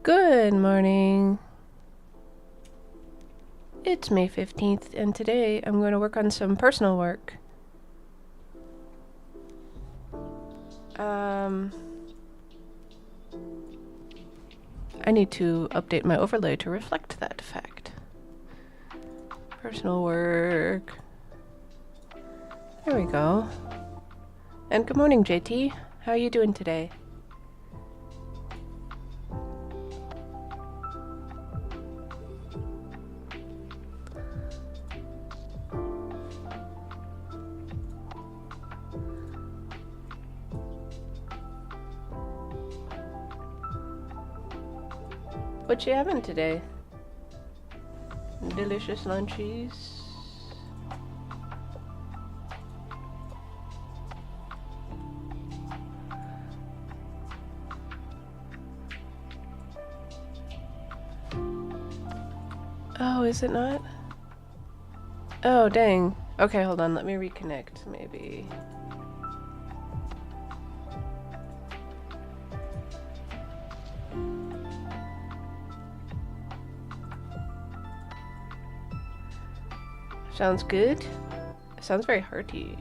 Good morning. It's May 15th, and today I'm going to work on some personal work. I need to update my overlay to reflect that fact. Personal work. There we go. And good morning, JT. How are you doing today? What you having today? Delicious lunchies. Oh, is it not? Oh, dang. Okay, hold on. Let me reconnect, maybe. Sounds good. It sounds very hearty.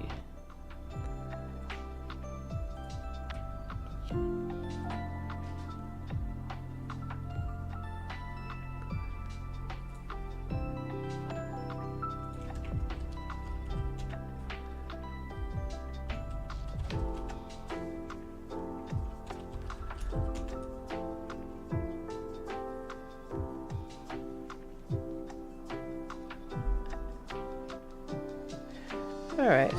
Alright.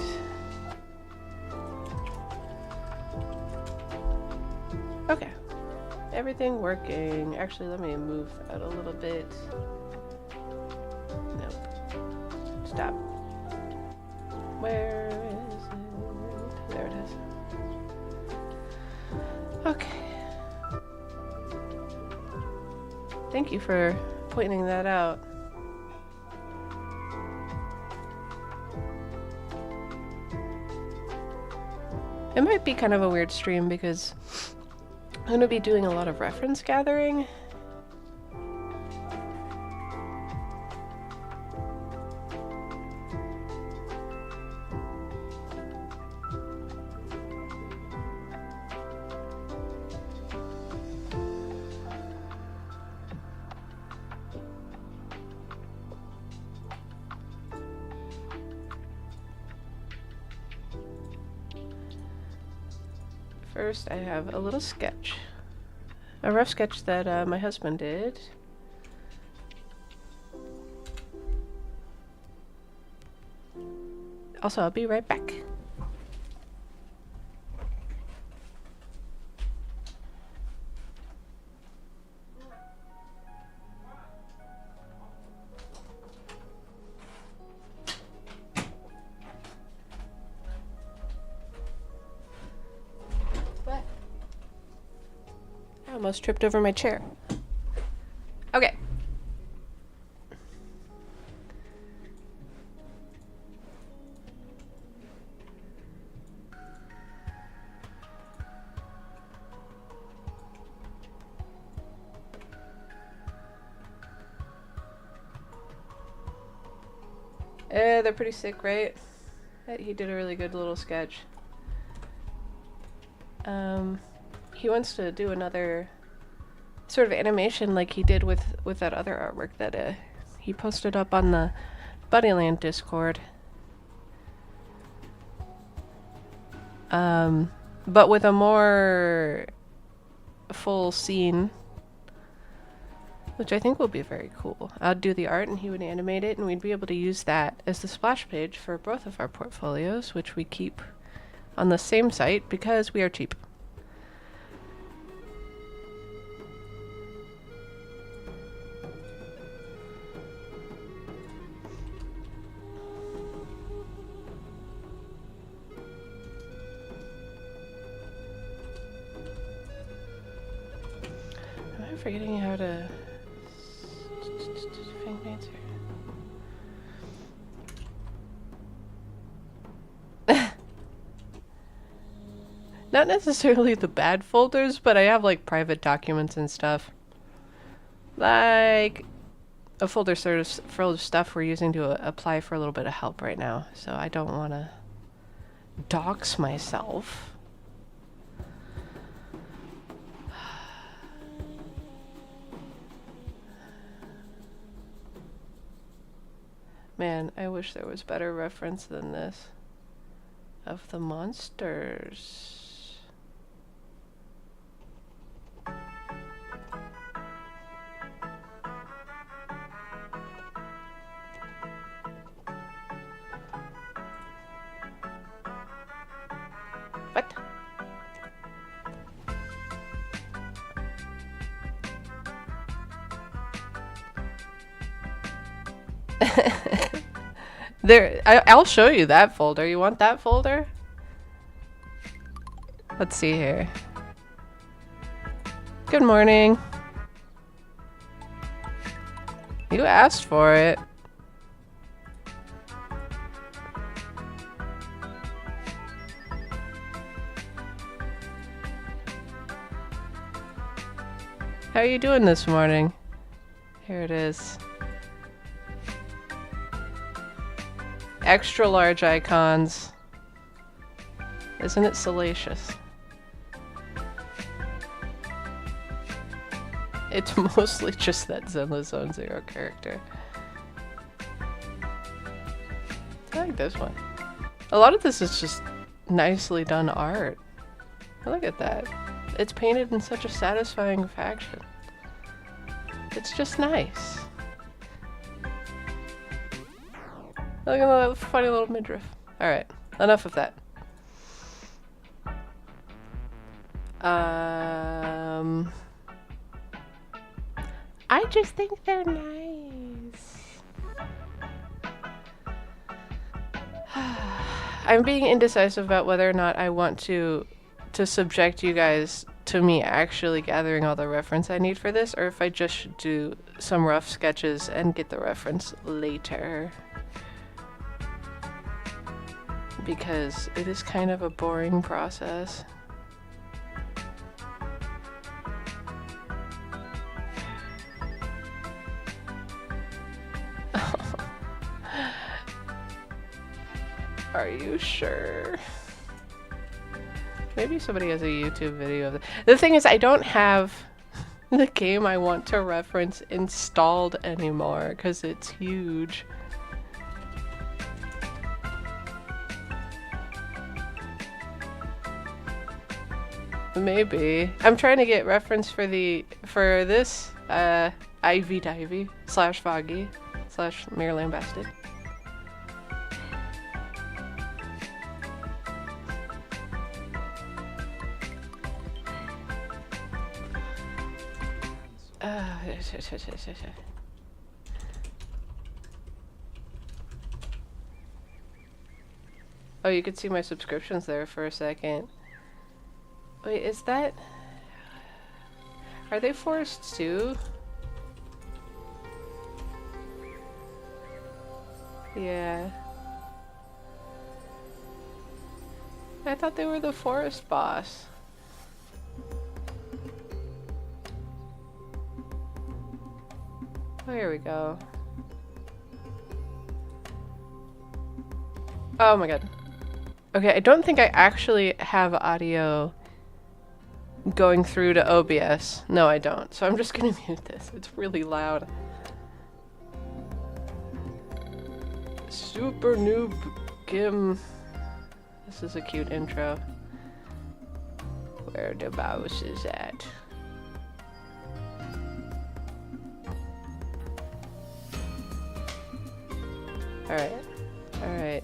Okay. Everything working. Actually, let me move that a little bit. Nope. Stop. Where is it? There it is. Okay. Thank you for pointing that out. It might be kind of a weird stream because I'm going to be doing a lot of reference gathering. First, I have a little sketch. A rough sketch that my husband did. Also, I'll be right back. I almost tripped over my chair. Okay. They're pretty sick, right? He did a really good little sketch. He wants to do another sort of animation like he did with that other artwork that he posted up on the Buddyland Discord. But with a more full scene, which I think will be very cool. I'd do the art and he would animate it, and we'd be able to use that as the splash page for both of our portfolios, which we keep on the same site because we are cheap. Am I forgetting how to... Not necessarily the bad folders, but I have like private documents and stuff. Like a folder sort of full of stuff we're using to apply for a little bit of help right now. So I don't want to dox myself. Man, I wish there was better reference than this of the monsters. What? I'll show you that folder. You want that folder? Let's see here. Good morning. You asked for it. How are you doing this morning? Here it is. Extra large icons. Isn't it salacious? It's mostly just that Zenless Zone Zero character. I like this one. A lot of this is just nicely done art. Look at that. It's painted in such a satisfying fashion. It's just nice. Look at that funny little midriff. Alright, enough of that. I just think they're nice. I'm being indecisive about whether or not I want to subject you guys to me actually gathering all the reference I need for this, or if I just should do some rough sketches and get the reference later. Because it is kind of a boring process. Are you sure? Maybe somebody has a YouTube video of it. The thing is, I don't have the game I want to reference installed anymore because it's huge. Maybe. I'm trying to get reference for this Ivy Divey / Foggy / Mere Lambasted. Oh, you could see my subscriptions there for a second. Wait, is that... Are they forests too? Yeah. I thought they were the forest boss. Oh, here we go. Oh my god. Okay, I don't think I actually have audio going through to OBS. No, I don't. So I'm just gonna mute this. It's really loud. Super Noob Gim. This is a cute intro. Where the mouse is at. Alright. Alright.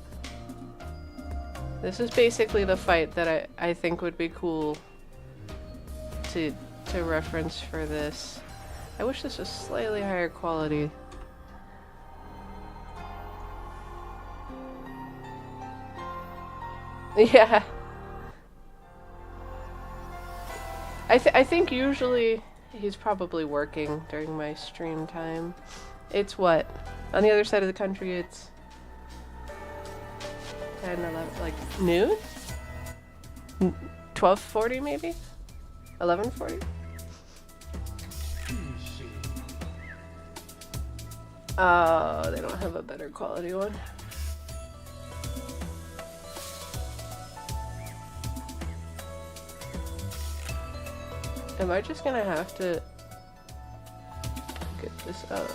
This is basically the fight that I think would be cool to reference for this. I wish this was slightly higher quality. Yeah. I think usually he's probably working during my stream time. It's what? On the other side of the country it's 10, 11, like noon? 12:40 maybe? 11:40? Oh, they don't have a better quality one. Am I just gonna have to get this up?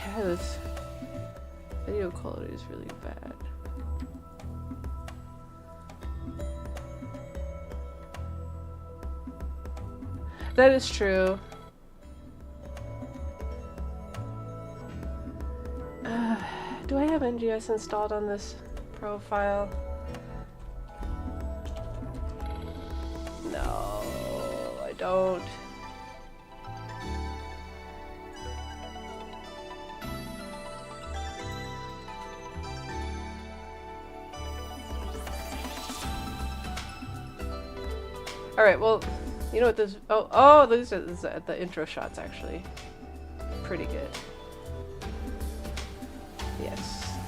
Yeah, this video quality is really bad. That is true. Do I have NGS installed on this profile? No, I don't. Alright, well, you know what this... Oh, these are the intro shots, actually. Pretty good. Yes.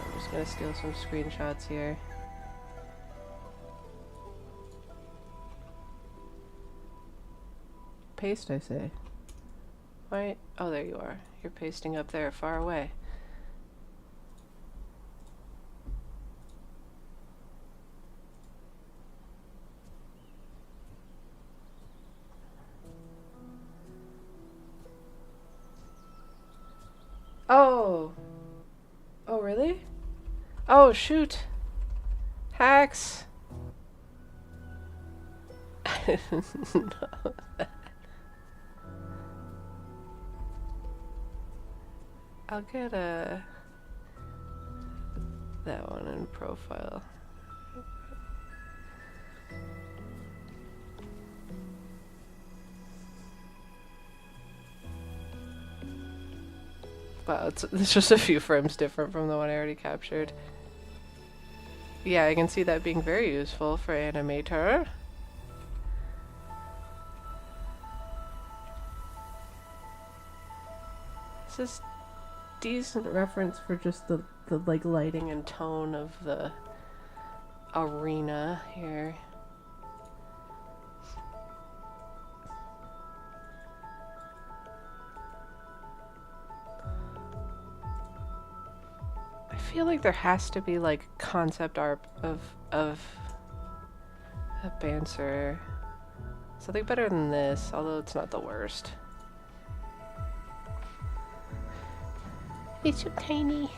I'm just gonna steal some screenshots here. Paste, I say. Why? Oh, there you are. You're pasting up there, far away. Oh! Oh, really? Oh, shoot! Hacks! I didn't know that. I'll get that one in profile. Wow, it's just a few frames different from the one I already captured. Yeah, I can see that being very useful for animator. This is decent reference for just the like lighting and tone of the arena here. I feel like there has to be like concept art of a Banser. Something better than this, although it's not the worst. It's so tiny.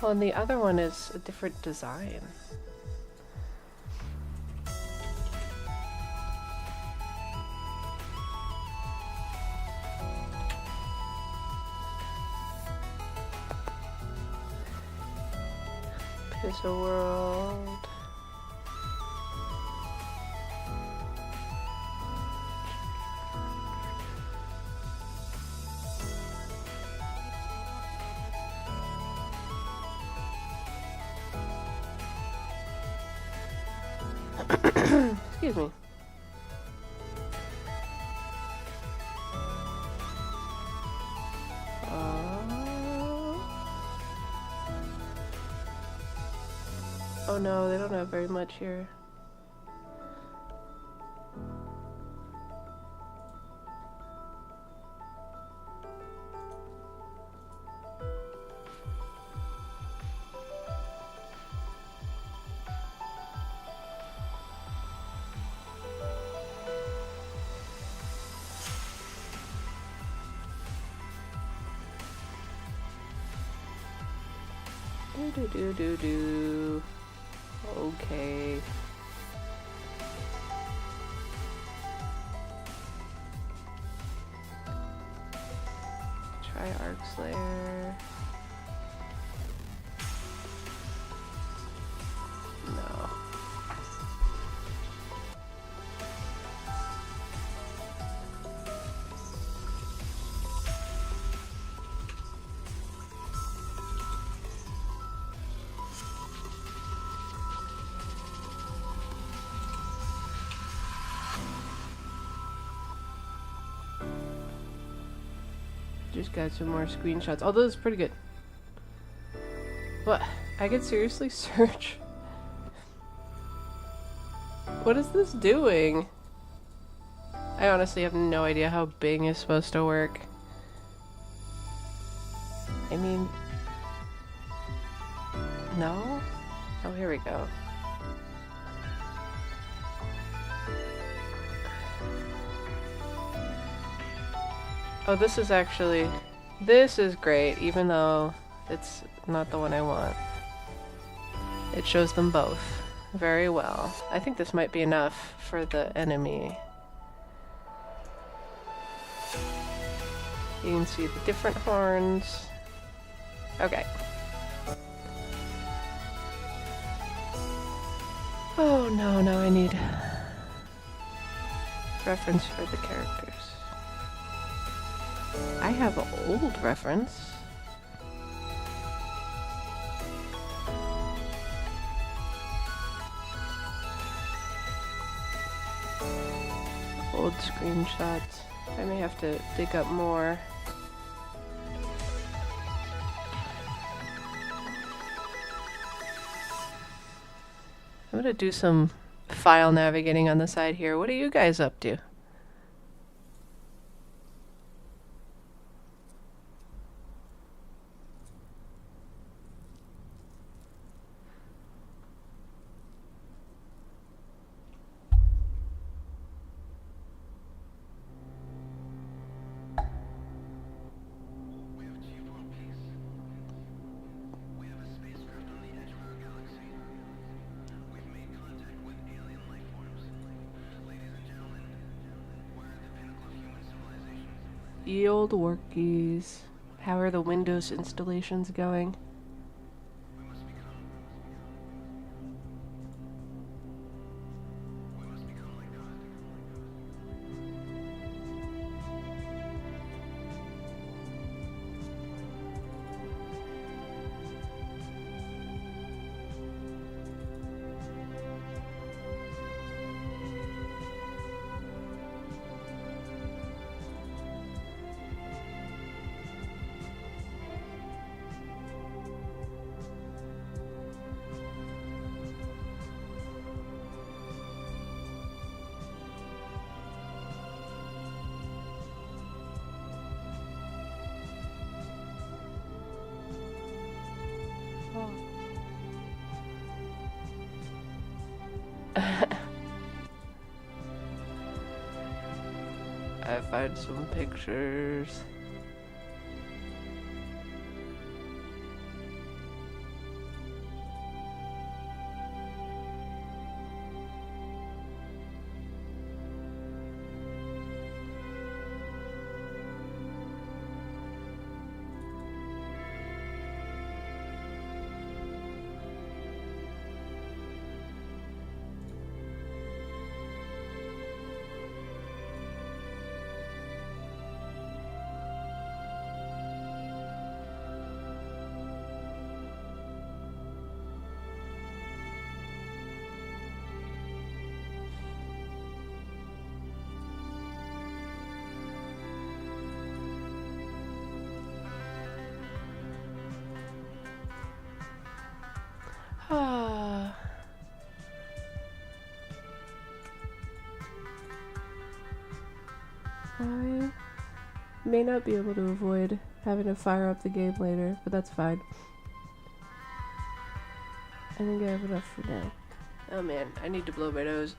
Well, and the other one is a different design. There's a world. Excuse me. Oh no, they don't have very much here. Do. Okay. Try Zarlair. No. Just got some more screenshots. Oh, those are pretty good. What? I could seriously search? What is this doing? I honestly have no idea how Bing is supposed to work. I mean... No? Oh, here we go. Oh, this is actually... This is great, even though it's not the one I want. It shows them both very well. I think this might be enough for the enemy. You can see the different horns. Okay. Oh no, now I need reference for the characters. I have an old reference. old screenshots. I may have to dig up more. I'm gonna do some file navigating on the side here. What are you guys up to? Ye old workies. How are the Windows installations going? I find some pictures. I may not be able to avoid having to fire up the game later, but that's fine. I think I have enough for now. Oh man, I need to blow my nose.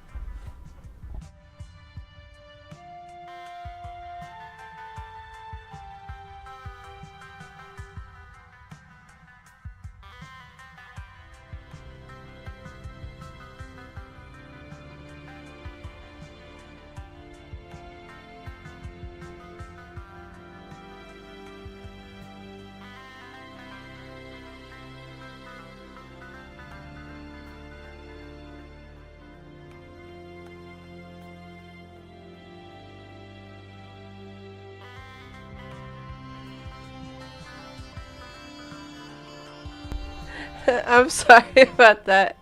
I'm sorry about that.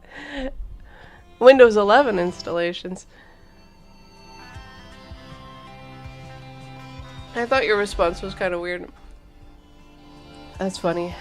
Windows 11 installations. I thought your response was kind of weird. That's funny.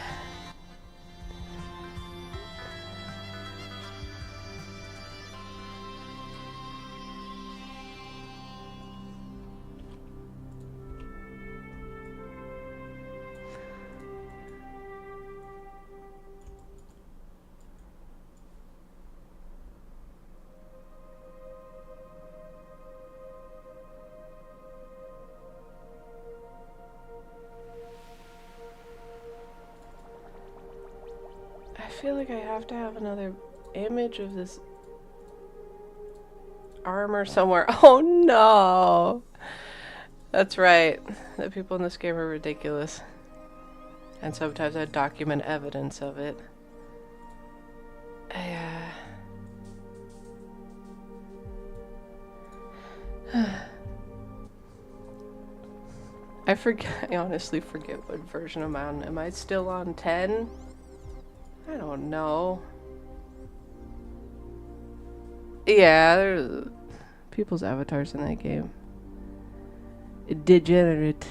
I feel like I have to have another image of this armor somewhere. Oh no! That's right. The people in this game are ridiculous. And sometimes I document evidence of it. I forget. I honestly forget what version I'm on. Am I still on 10? I don't know. Yeah, there's people's avatars in that game. degenerate.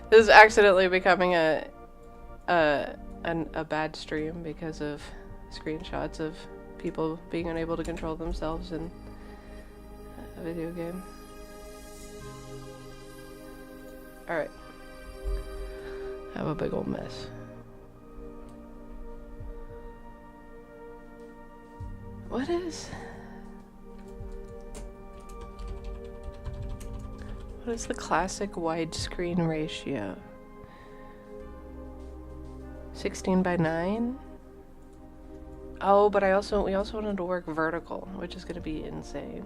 This is accidentally becoming a bad stream because of screenshots of people being unable to control themselves in a video game. Alright. I have a big old mess. What is the classic widescreen ratio? 16 by 9? Oh, but we also wanted to work vertical, which is gonna be insane.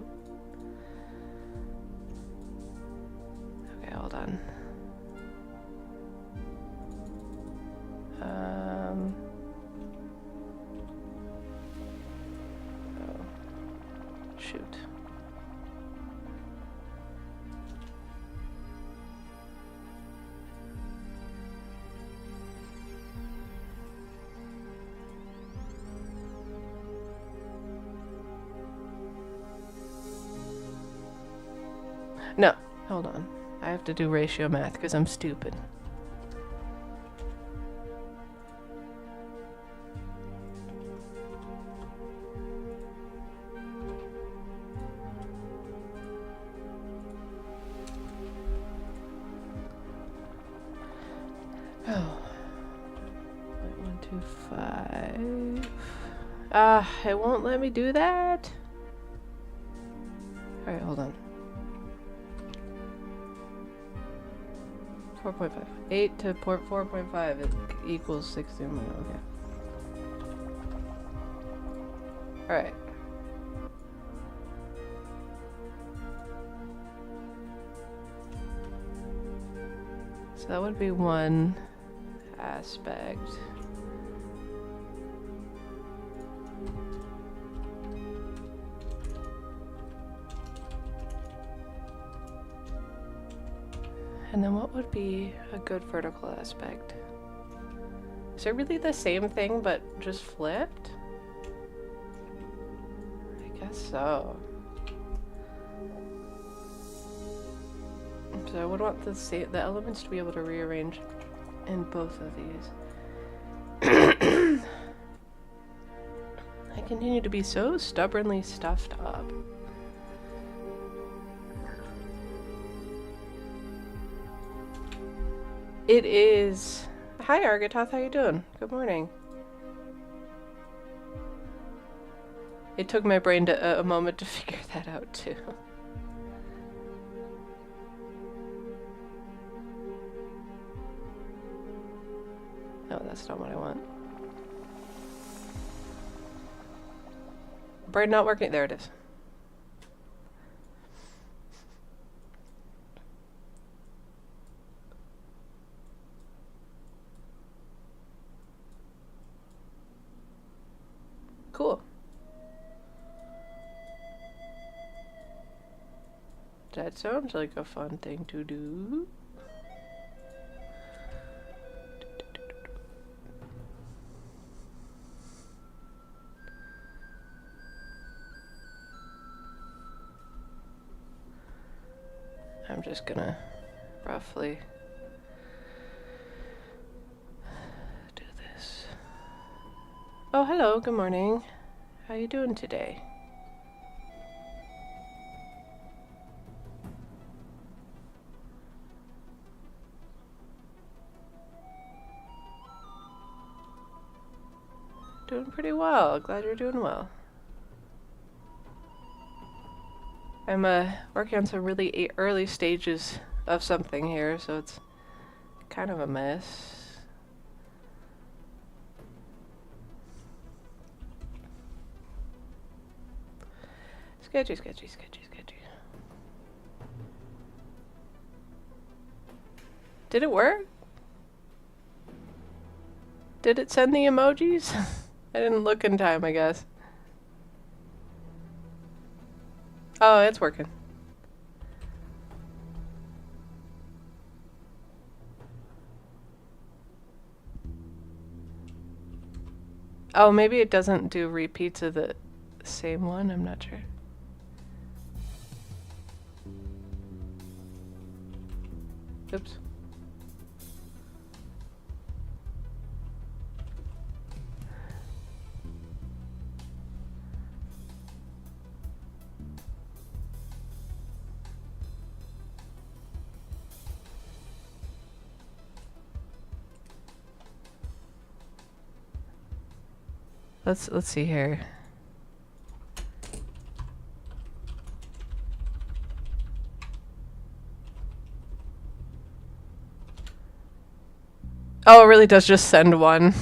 Okay, hold on. Oh, shoot. No, hold on. I have to do ratio math because I'm stupid. Oh. 0.125. It won't let me do that. Alright, hold on. 4.5. 8 to 4.5 equals 16. Okay. Alright. So that would be one aspect. And then what would be a good vertical aspect? Is it really the same thing but just flipped? I guess so. So I would want the elements to be able to rearrange in both of these. I continue to be so stubbornly stuffed up. It is. Hi Argatoth, how you doing? Good morning. It took my brain a moment to figure that out too. No, that's not what I want. Brain not working. There it is. Cool. That sounds like a fun thing to do. I'm just gonna roughly do this. Oh, hello, good morning. How you doing today? Doing pretty well. Glad you're doing well. I'm working on some really early stages of something here, so it's kind of a mess. Sketchy, sketchy, sketchy, sketchy. Did it work? Did it send the emojis? I didn't look in time, I guess. Oh, it's working. Oh, maybe it doesn't do repeats of the same one. I'm not sure. Oops. Let's see here. Oh, it really does just send one.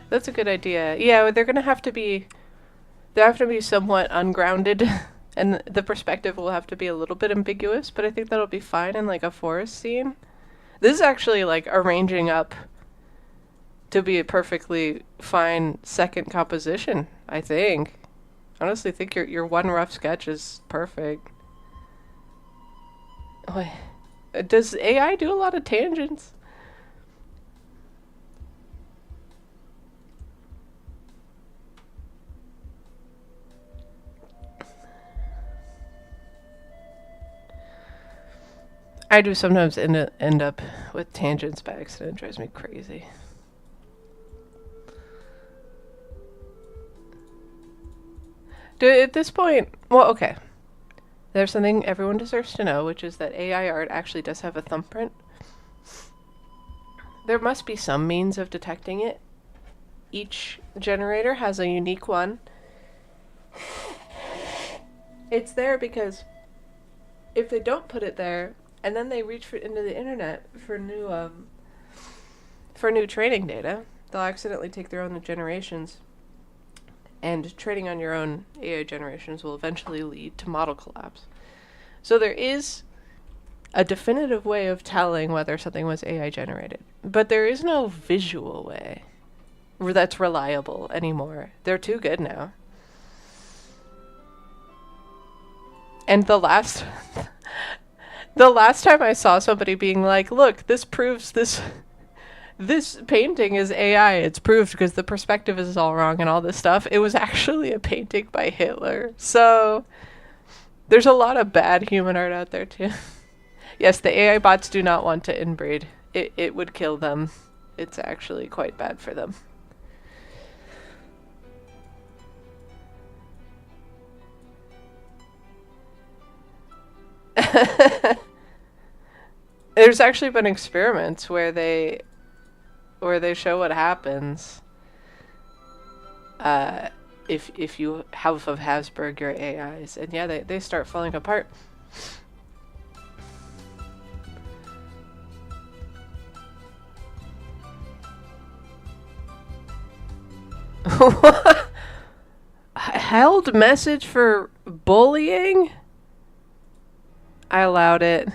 That's a good idea. Yeah, they're gonna have to be. They have to be somewhat ungrounded, and the perspective will have to be a little bit ambiguous. But I think that'll be fine in like a forest scene. This is actually like arranging up to be a perfectly fine second composition. I think. I honestly think your one rough sketch is perfect. Oh, does AI do a lot of tangents? I do sometimes end up with tangents by accident. It drives me crazy. At this point, well, okay. There's something everyone deserves to know, which is that AI art actually does have a thumbprint. There must be some means of detecting it. Each generator has a unique one. It's there because if they don't put it there, and then they reach into the internet for new training data, they'll accidentally take their own generations. And training on your own AI generations will eventually lead to model collapse. So there is a definitive way of telling whether something was AI generated, but there is no visual way that's reliable anymore. They're too good now. And the last time I saw somebody being like, "Look, this proves this painting is AI. It's proved because the perspective is all wrong and all this stuff." It was actually a painting by Hitler. So there's a lot of bad human art out there too. Yes, the AI bots do not want to inbreed. It would kill them. It's actually quite bad for them. There's actually been experiments where they show what happens if you House of Habsburg your AIs, and yeah, they start falling apart. Held message for bullying? I allowed it.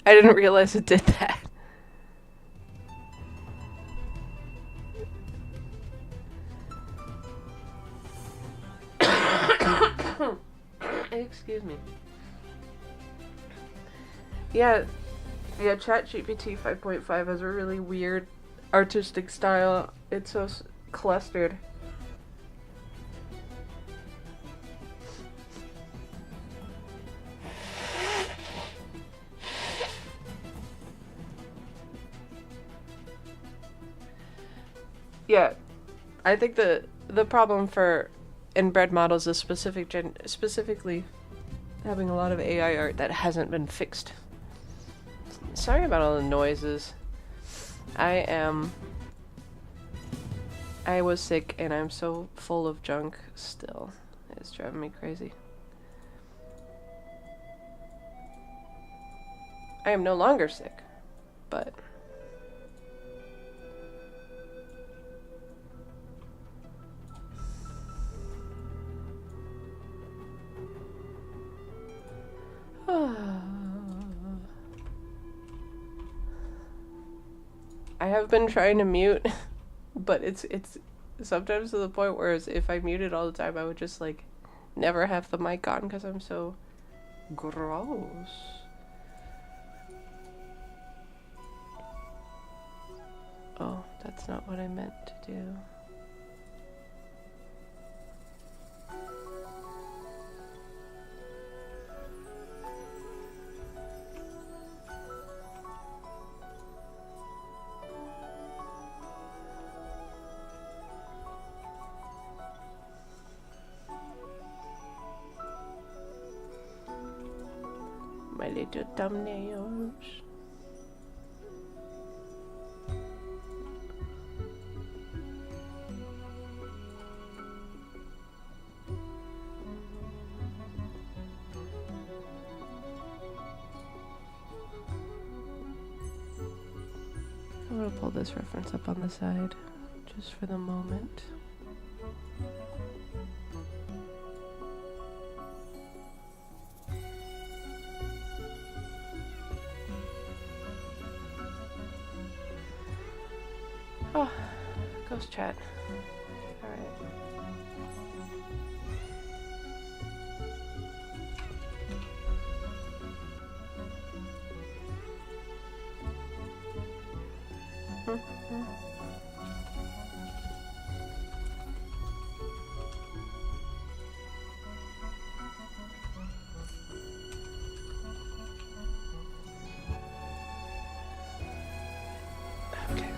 I didn't realize it did that. Excuse me. Yeah, ChatGPT 5.5 has a really weird artistic style. It's so clustered. I think the problem for inbred models is specifically having a lot of AI art that hasn't been fixed. Sorry about all the noises. I was sick and I'm so full of junk still. It's driving me crazy. I am no longer sick, but I have been trying to mute, but it's sometimes to the point where if I muted all the time, I would just like never have the mic on because I'm so gross. Oh, that's not what I meant to do. My little thumbnails. I'm gonna pull this reference up on the side, just for the moment. Oh, ghost chat. Alright. Okay.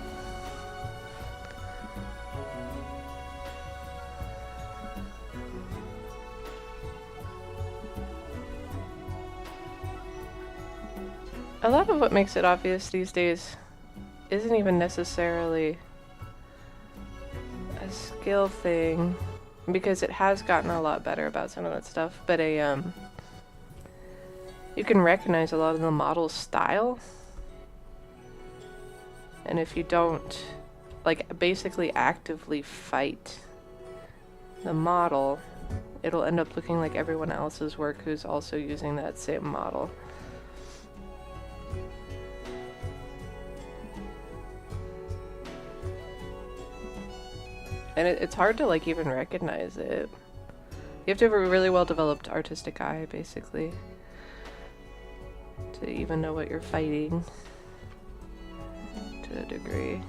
A lot of what makes it obvious these days isn't even necessarily a skill thing, because it has gotten a lot better about some of that stuff, but you can recognize a lot of the model's style, and if you don't like basically actively fight the model, it'll end up looking like everyone else's work who's also using that same model. And it's hard to like even recognize it. You have to have a really well developed artistic eye, basically, to even know what you're fighting to a degree.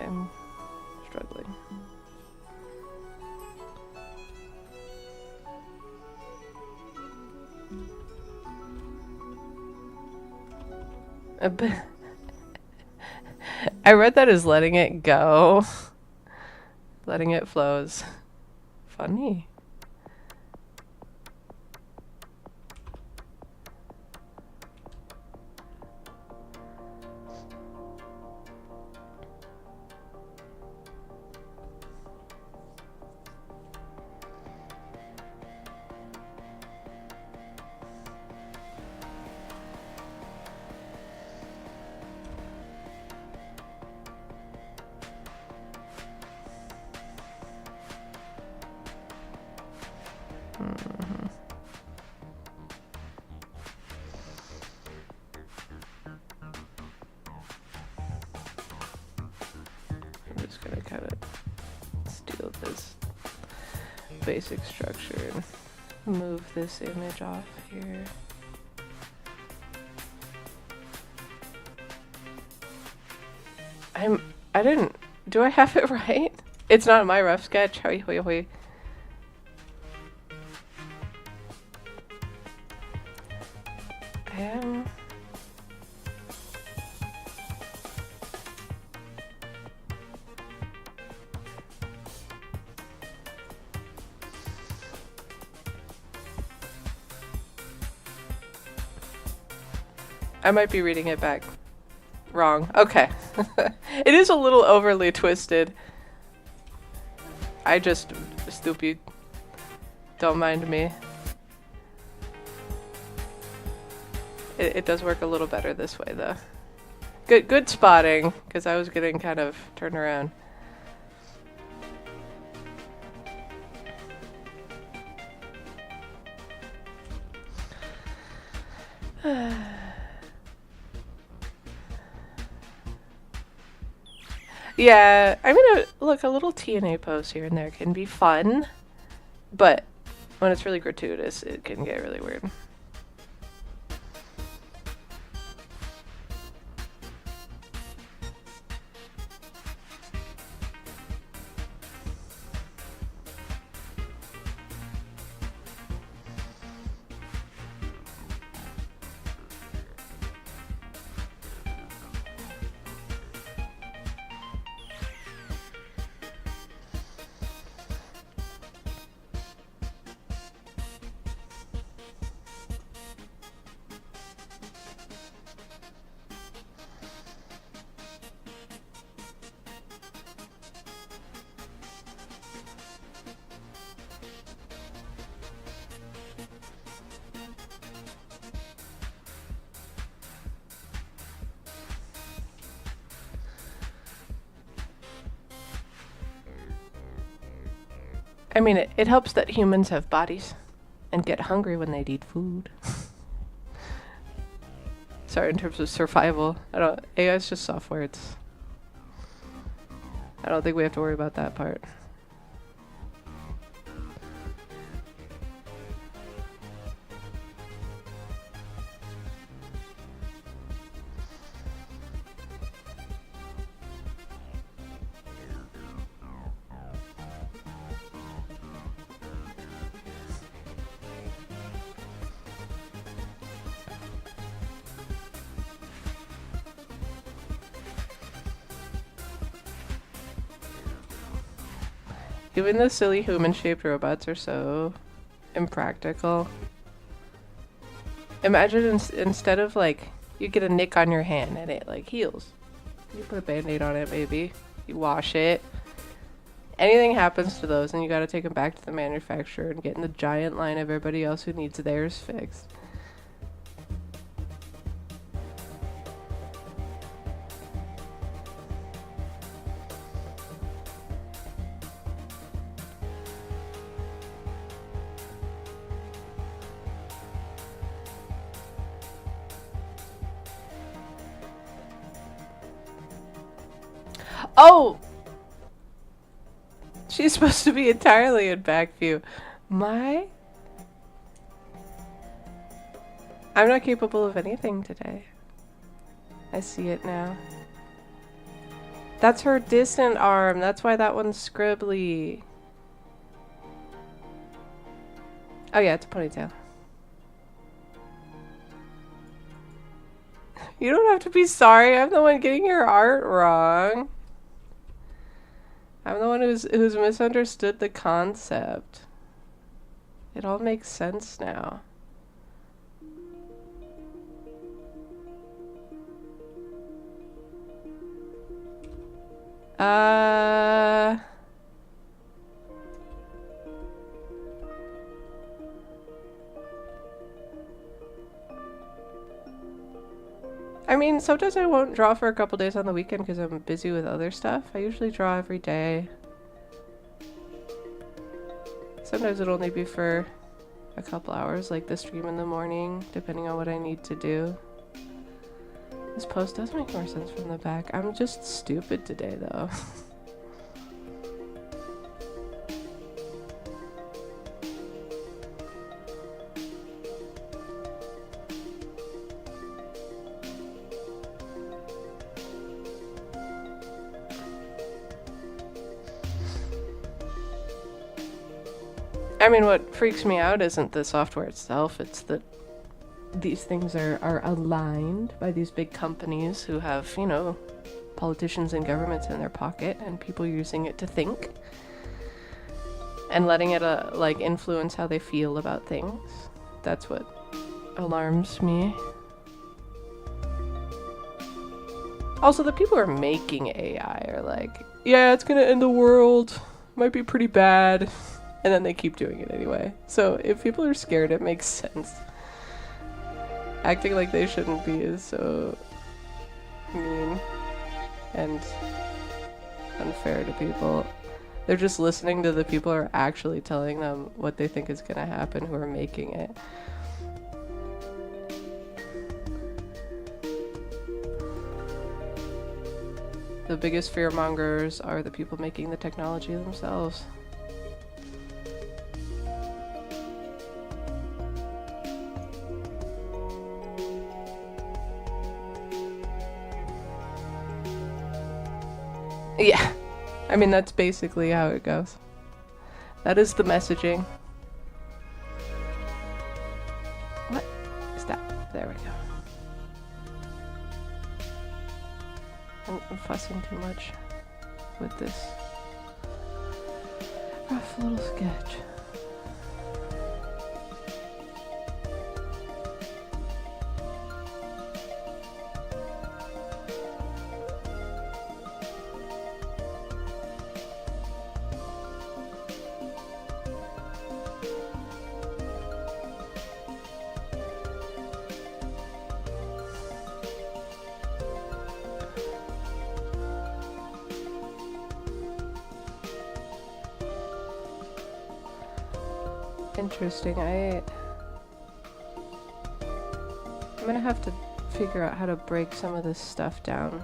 I'm struggling. I read that as letting it go. Letting it flows. Funny. I'm just gonna kind of steal this basic structure and move this image off here. I didn't, do I have it right? It's not my rough sketch. Hoi hoi hoi. I might be reading it back wrong. Okay. It is a little overly twisted. I just stupid. Don't mind me. It does work a little better this way though. Good spotting, because I was getting kind of turned around. Yeah, I mean, look, a little TNA post here and there can be fun, but when it's really gratuitous, it can get really weird. I mean, it helps that humans have bodies and get hungry when they need food. Sorry, in terms of survival. AI is just software. I don't think we have to worry about that part. Even the silly human-shaped robots are so impractical. Imagine instead of like, you get a nick on your hand and it like heals. You put a band-aid on it maybe. You wash it. Anything happens to those and you gotta take them back to the manufacturer and get in the giant line of everybody else who needs theirs fixed. Oh! She's supposed to be entirely in back view. I'm not capable of anything today. I see it now. That's her distant arm. That's why that one's scribbly. Oh yeah, it's a ponytail. You don't have to be sorry. I'm the one getting your art wrong. I'm the one who's misunderstood the concept. It all makes sense now. I mean, sometimes I won't draw for a couple days on the weekend because I'm busy with other stuff. I usually draw every day. Sometimes it'll only be for a couple hours, like the stream in the morning, depending on what I need to do. This post does make more sense from the back. I'm just stupid today, though. I mean, what freaks me out isn't the software itself, it's that these things are aligned by these big companies who have, you know, politicians and governments in their pocket and people using it to think and letting it like influence how they feel about things. That's what alarms me. Also, the people who are making AI are like, yeah, it's gonna end the world, might be pretty bad, and then they keep doing it anyway. So if people are scared, it makes sense. Acting like they shouldn't be is so mean and unfair to people. They're just listening to the people who are actually telling them what they think is gonna happen, who are making it. The biggest fearmongers are the people making the technology themselves. Yeah, I mean, that's basically how it goes. That is the messaging. What is that? There we go. I'm fussing too much with this rough little sketch. Interesting. I'm gonna have to figure out how to break some of this stuff down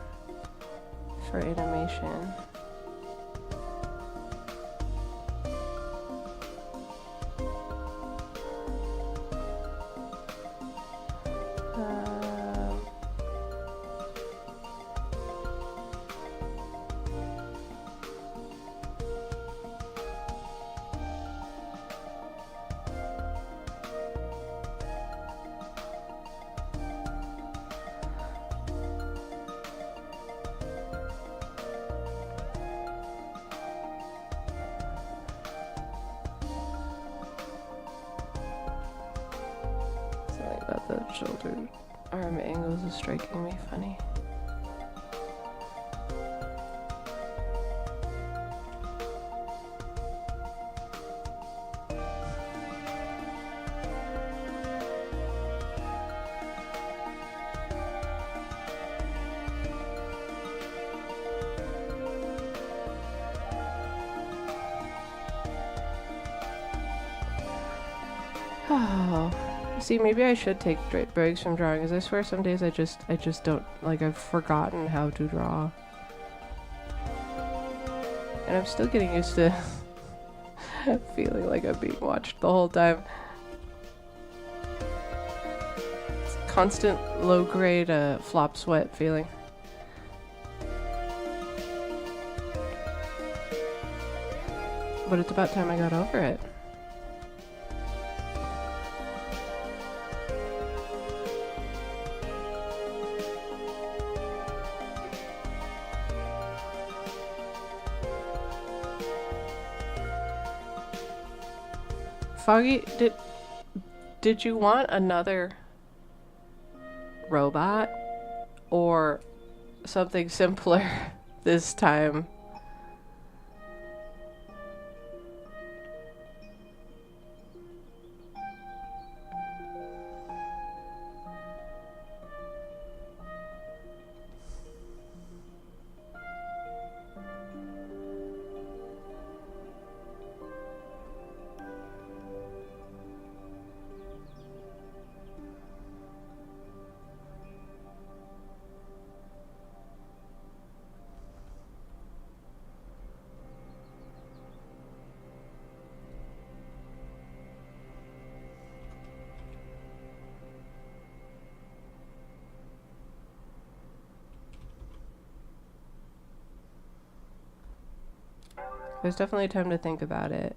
for animation. Something about the shoulder arm angles is striking me funny. Oh, see, maybe I should take breaks from drawing, because I swear some days I just don't, like, I've forgotten how to draw. And I'm still getting used to feeling like I'm being watched the whole time. It's constant low-grade flop sweat feeling. But it's about time I got over it. Foggy, did you want another robot or something simpler this time? There's definitely time to think about it.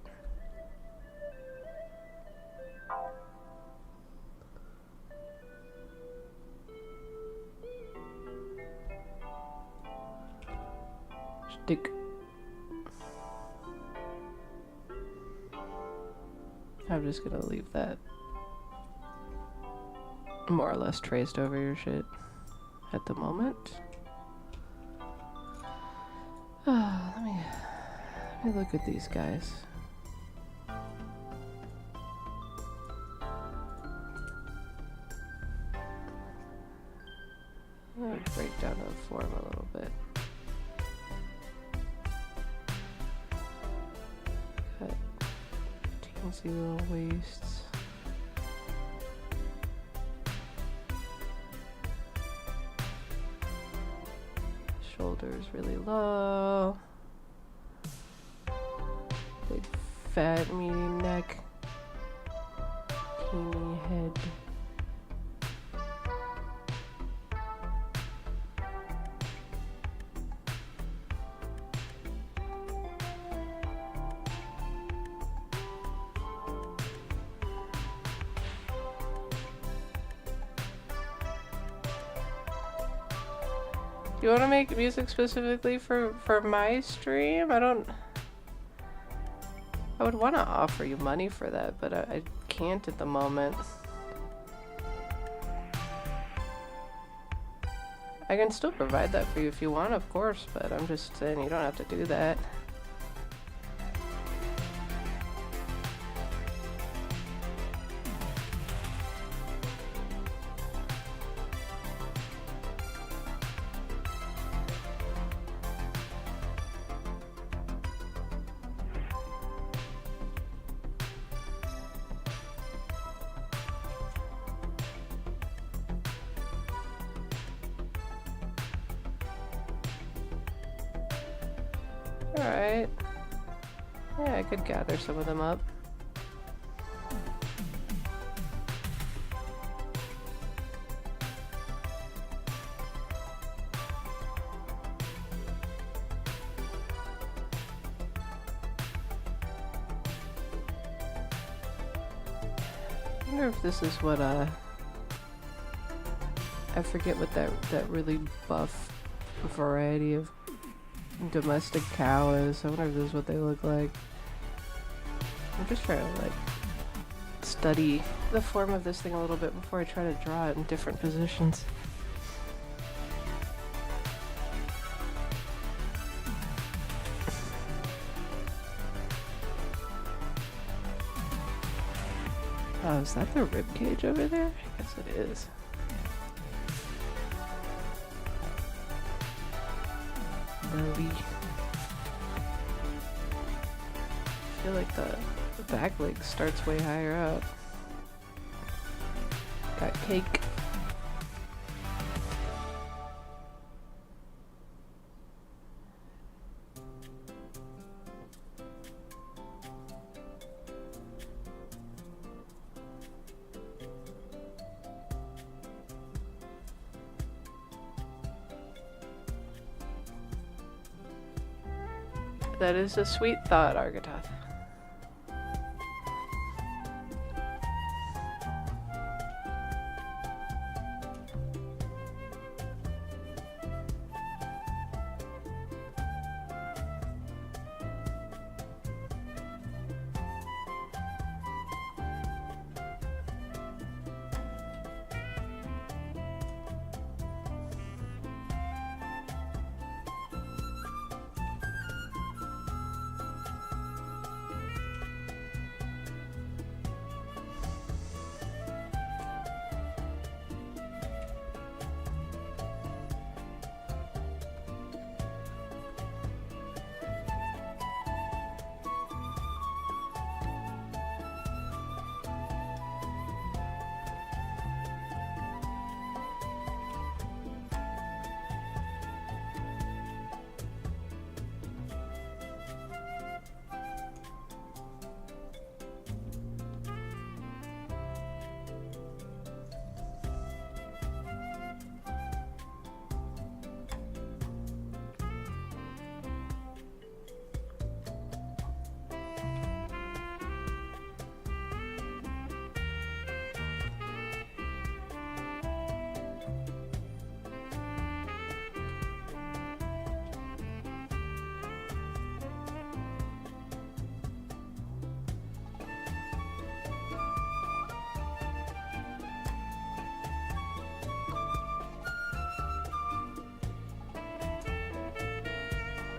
Dick. I'm just gonna leave that more or less traced over your shit at the moment. Let me look at these guys. Let me break down the form a little bit. Cut teensy little waists. Shoulders really low. Big fat meaty neck. Teeny head. You want to make music specifically for my stream? I would want to offer you money for that, but I can't at the moment. I can still provide that for you if you want, of course, but I'm just saying you don't have to do that. Alright. Yeah, I could gather some of them up. I wonder if this is what, I forget what that really buff variety of domestic cow is. I wonder if this is what they look like. I'm just trying to like study the form of this thing a little bit before I try to draw it in different positions. Oh, is that the rib cage over there? I guess it is. Belly. I feel like the back leg starts way higher up. Got cake. That is a sweet thought, Argatoth.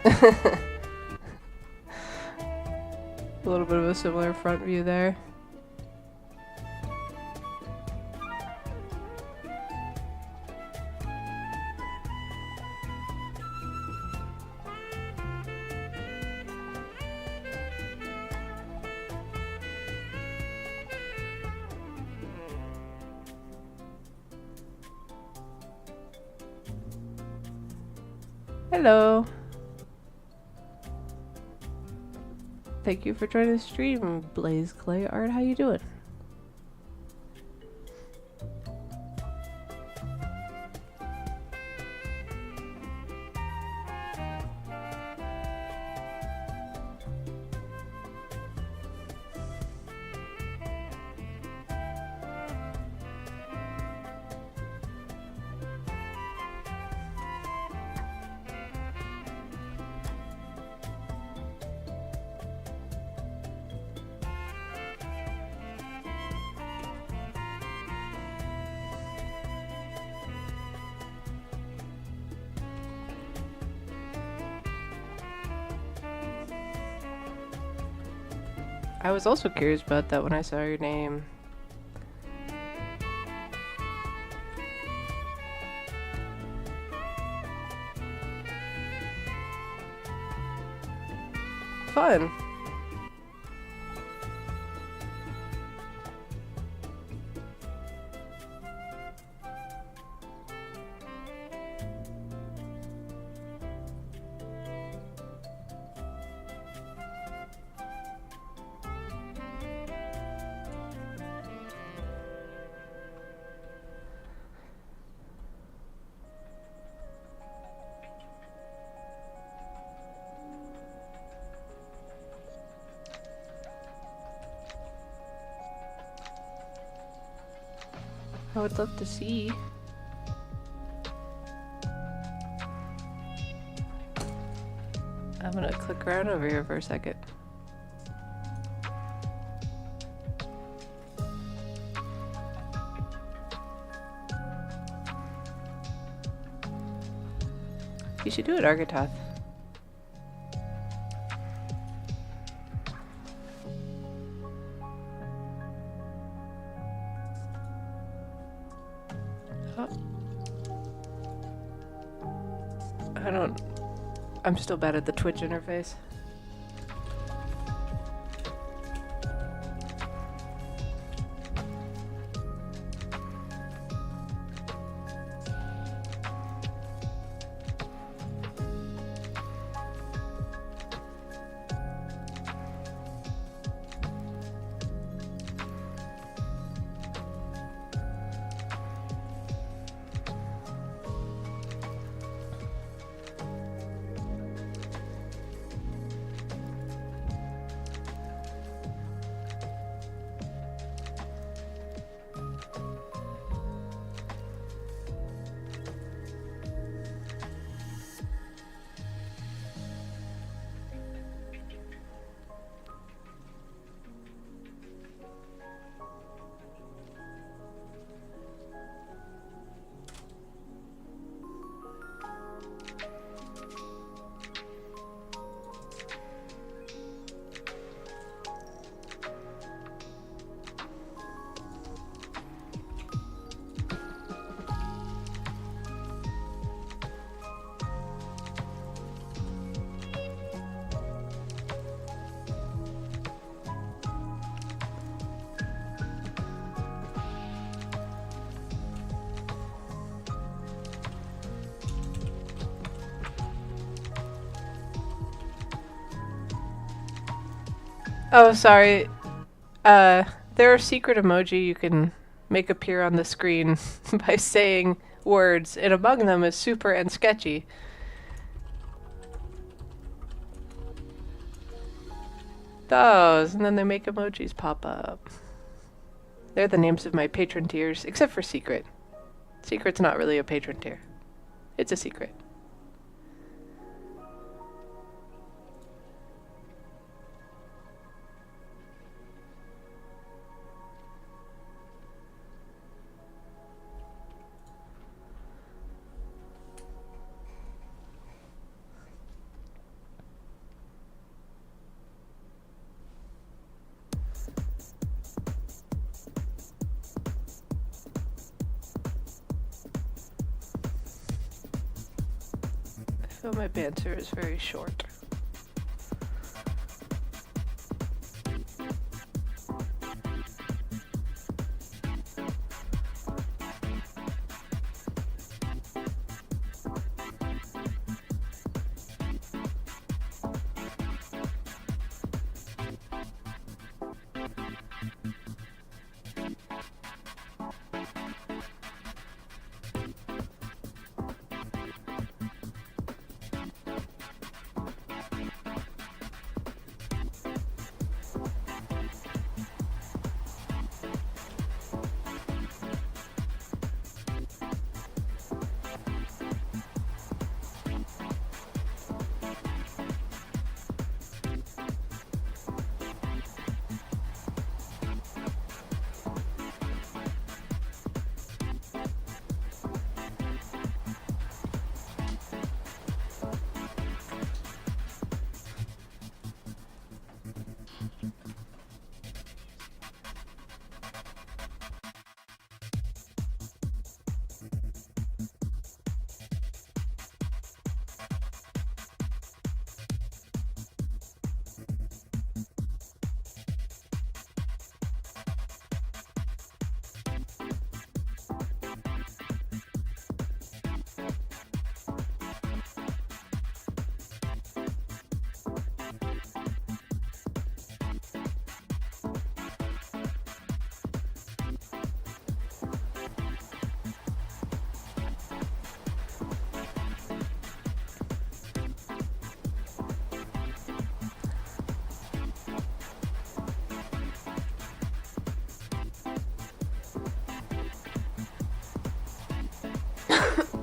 A little bit of a similar front view there. Hello. Thank you for joining the stream, Blaze Clay Art. How you doing? I was also curious about that when I saw your name. Fun. I would love to see. I'm gonna click around over here for a second. You should do it, Argatoth. I'm still bad at the Twitch interface. Oh, sorry. There are secret emoji you can make appear on the screen by saying words, and among them is super and sketchy. Those, and then they make emojis pop up. They're the names of my patron tiers, except for Secret. Secret's not really a patron tier. It's a secret. But my banter is very short.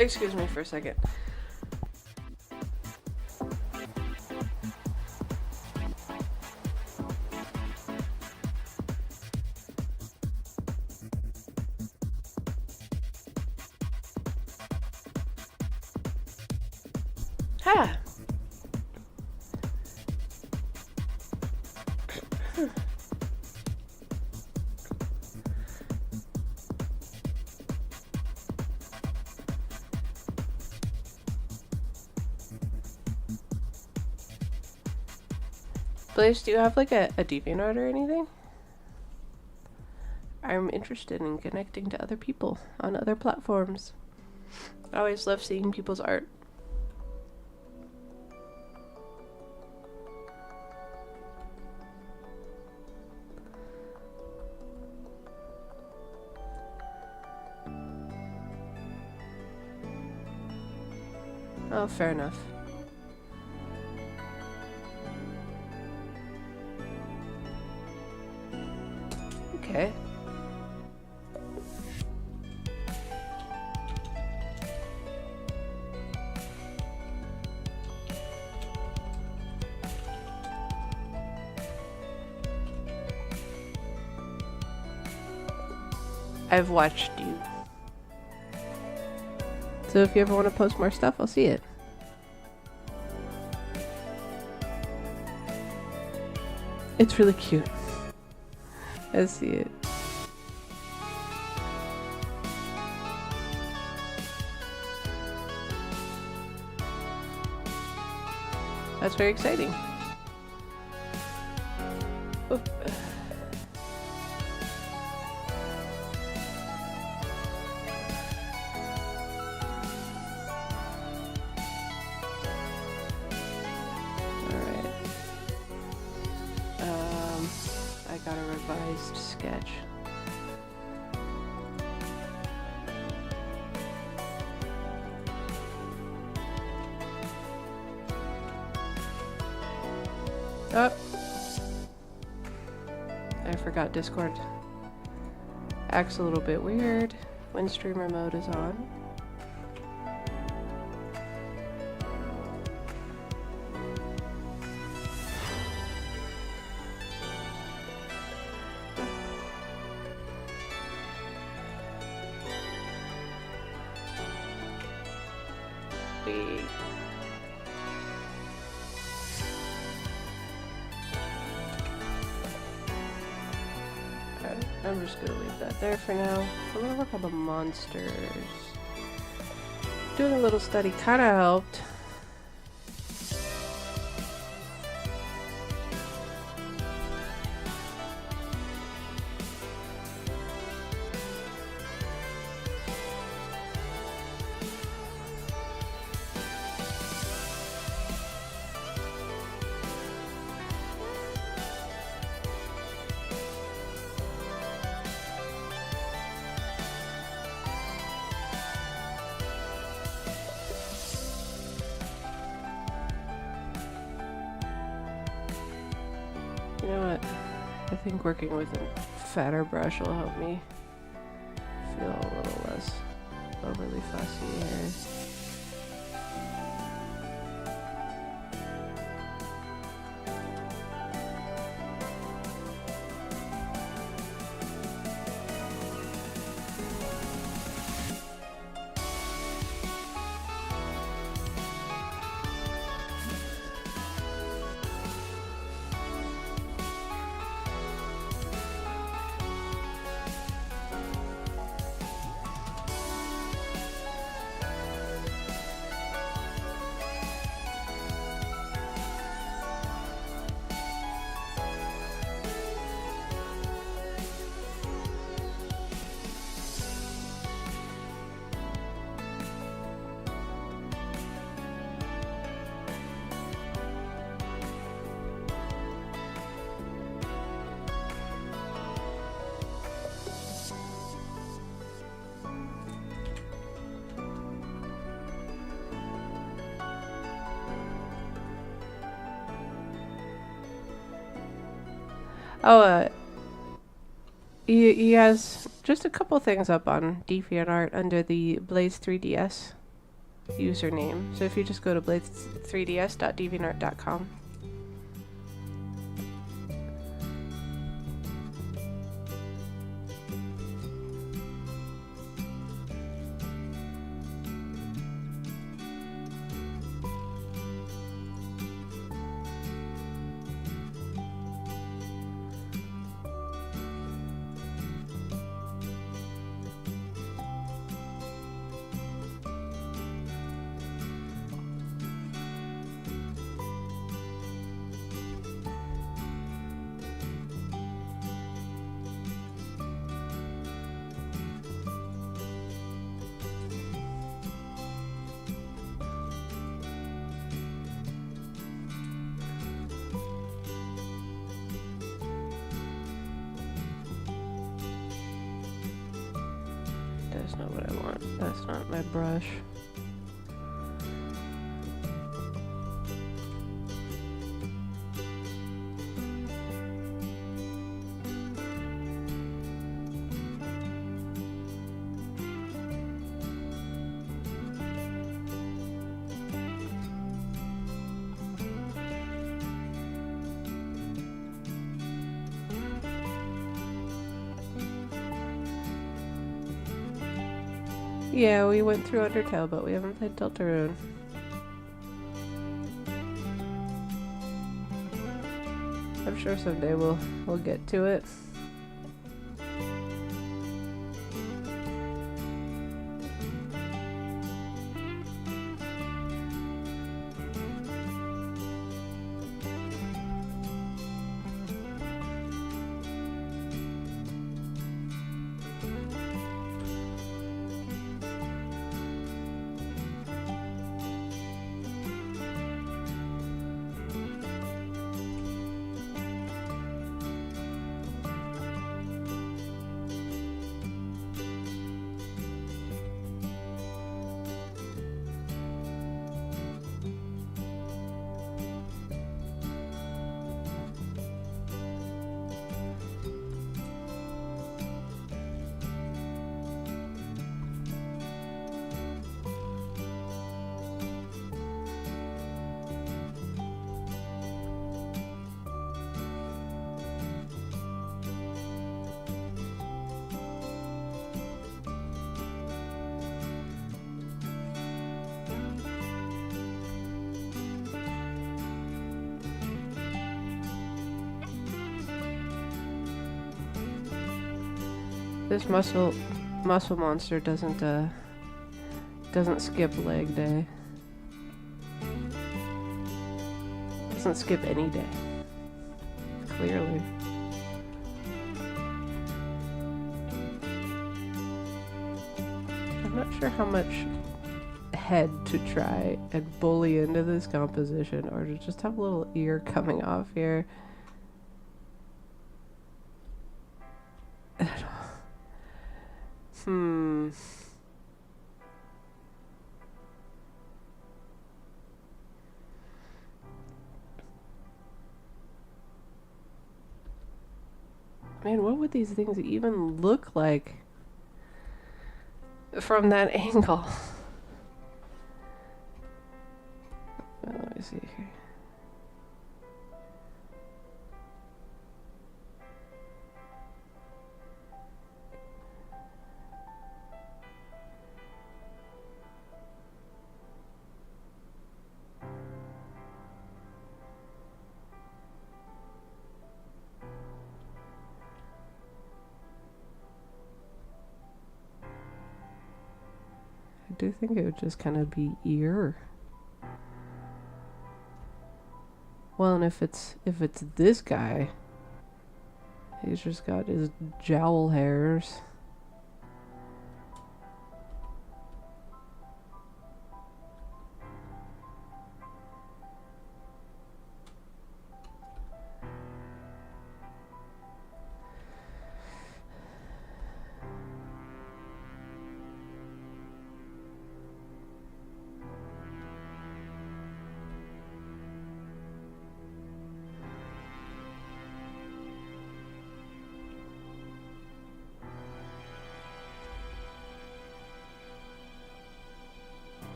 Excuse me for a second. Ha! Blaze, do you have like a DeviantArt or anything? I'm interested in connecting to other people on other platforms. I always love seeing people's art. Oh, fair enough. Okay. I've watched you. So if you ever want to post more stuff, I'll see it. It's really cute. I see it. That's very exciting. Oop. I got a revised sketch. Oh! I forgot Discord acts a little bit weird when streamer mode is on. I'm just gonna leave that there for now. I'm gonna work on the monsters. Doing a little study kind of helped. You know what? I think working with a fatter brush will help me feel a little less overly fussy here. Oh, he has just a couple things up on DeviantArt under the Blaze3DS username. So if you just go to blaze3ds.deviantart.com. That's not what I want. That's not my brush. Yeah, we went through Undertale, but we haven't played Deltarune. I'm sure someday we'll get to it. This muscle monster doesn't skip leg day. Doesn't skip any day. Clearly. I'm not sure how much head to try and bully into this composition, or to just have a little ear coming off here. Man, what would these things even look like from that angle? Let me see here. I do think it would just kind of be ear. Well, and if it's this guy, he's just got his jowl hairs.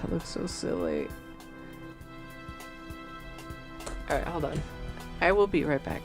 That looks so silly. Alright, hold on. I will be right back.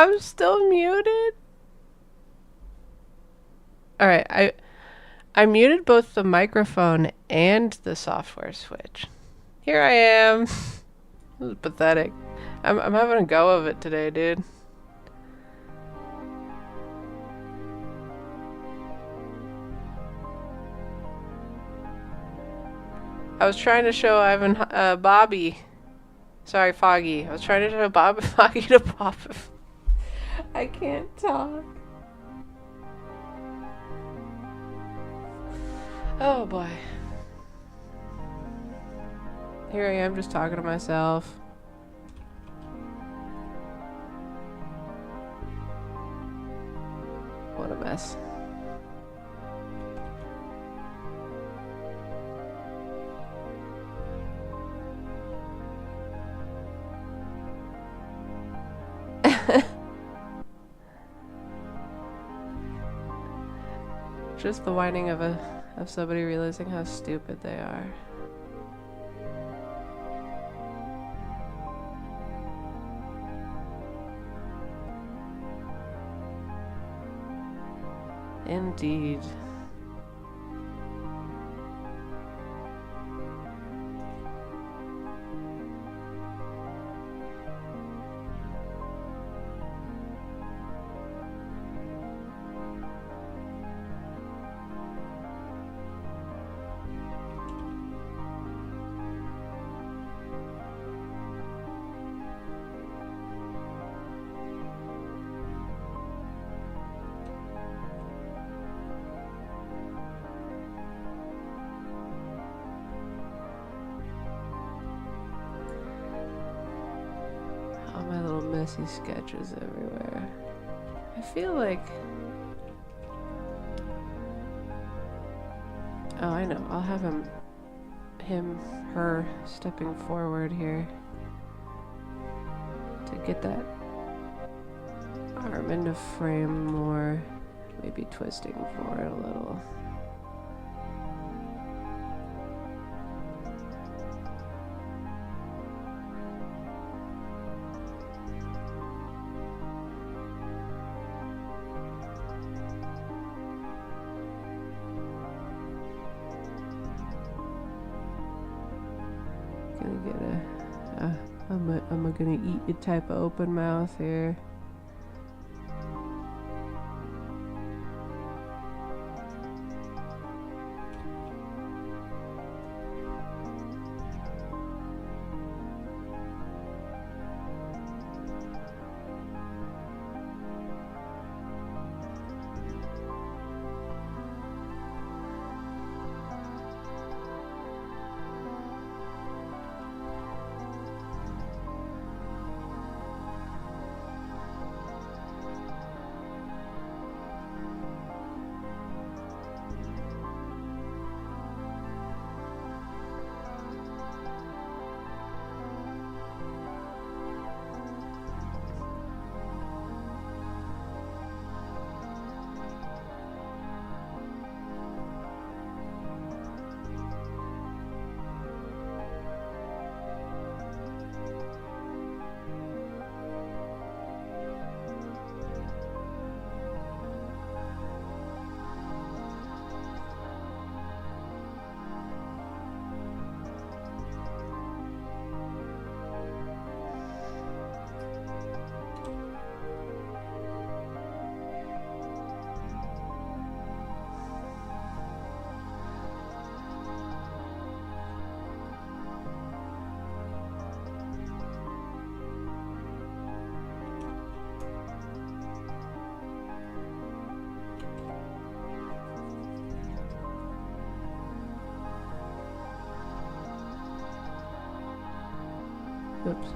I'm still muted. Alright, I muted both the microphone and the software switch. Here I am. This is pathetic. I'm having a go of it today, dude. I was trying to show Ivan, Bobby. Sorry, Foggy. I was trying to show Foggy to pop. I can't talk. Oh boy. Here I am just talking to myself. What a mess. Just the whining of somebody realizing how stupid they are. Indeed. All my little messy sketches everywhere. I feel like... Oh, I know. I'll have her stepping forward here to get that arm into frame more. Maybe twisting forward a little. Gonna get I'm gonna eat you type of open mouth here. Oops.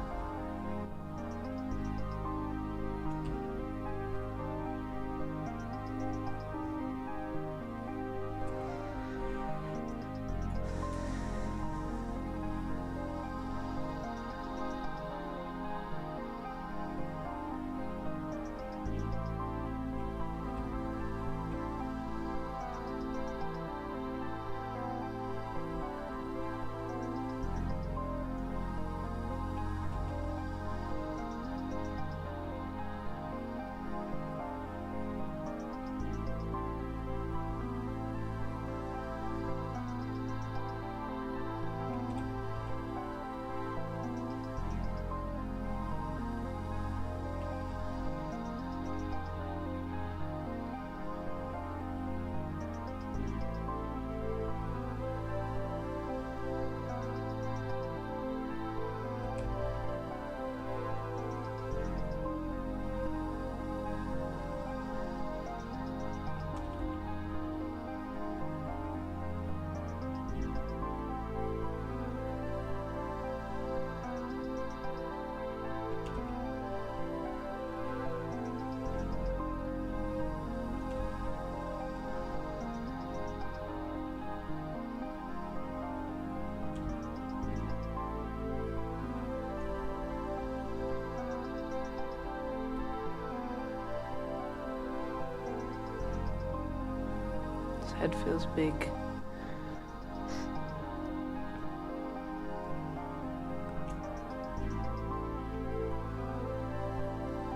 head feels big.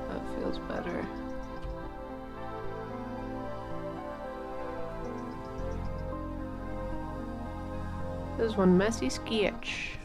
That feels better. This is one messy sketch.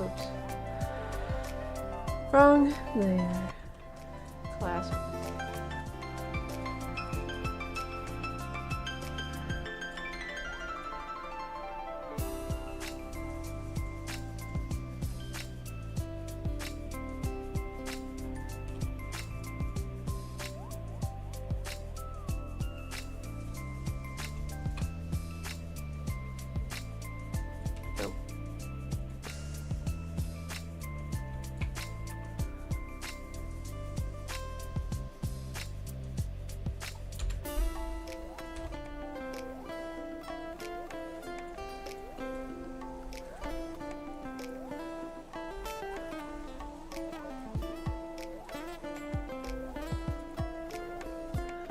Oops. Wrong layer. Classic.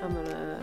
I'm gonna...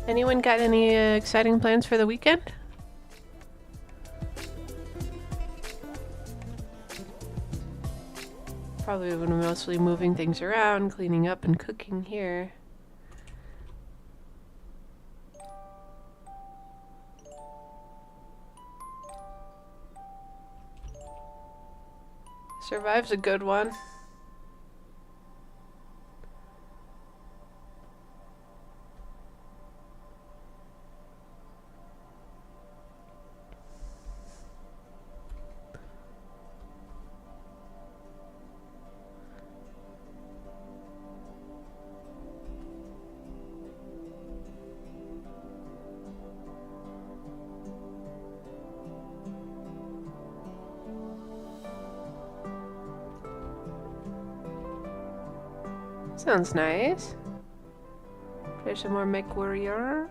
Anyone got any exciting plans for the weekend? Probably going to mostly moving things around, cleaning up and cooking here. Survive's a good one. Sounds nice. Play some more MechWarrior.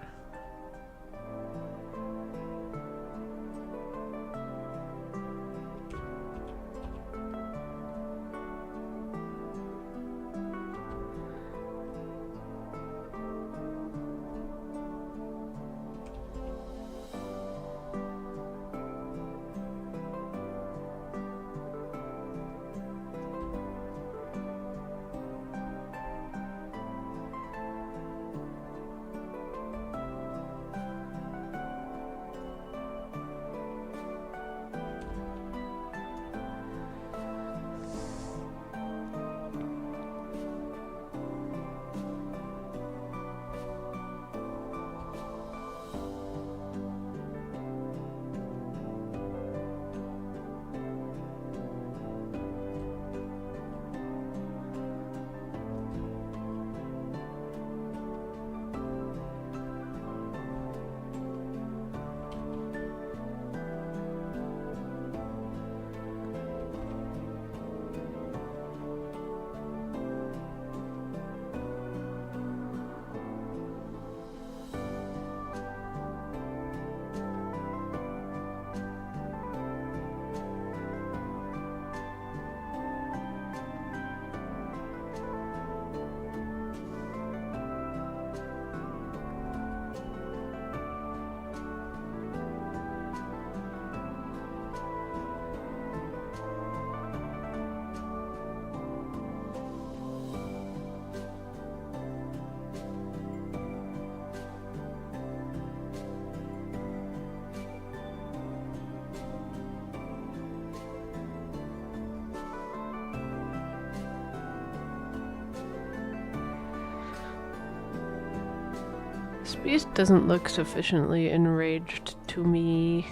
This beast doesn't look sufficiently enraged to me,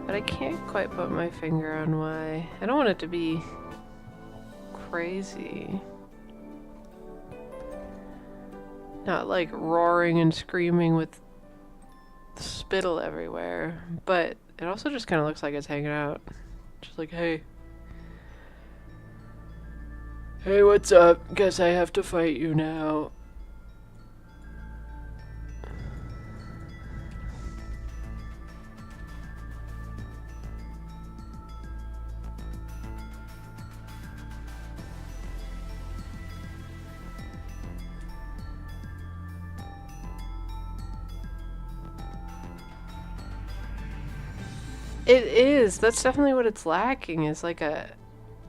but I can't quite put my finger on why. I don't want it to be crazy. Not like roaring and screaming with spittle everywhere, but it also just kind of looks like it's hanging out. Just like, hey. Hey, what's up? Guess I have to fight you now. It is. That's definitely what it's lacking, is like a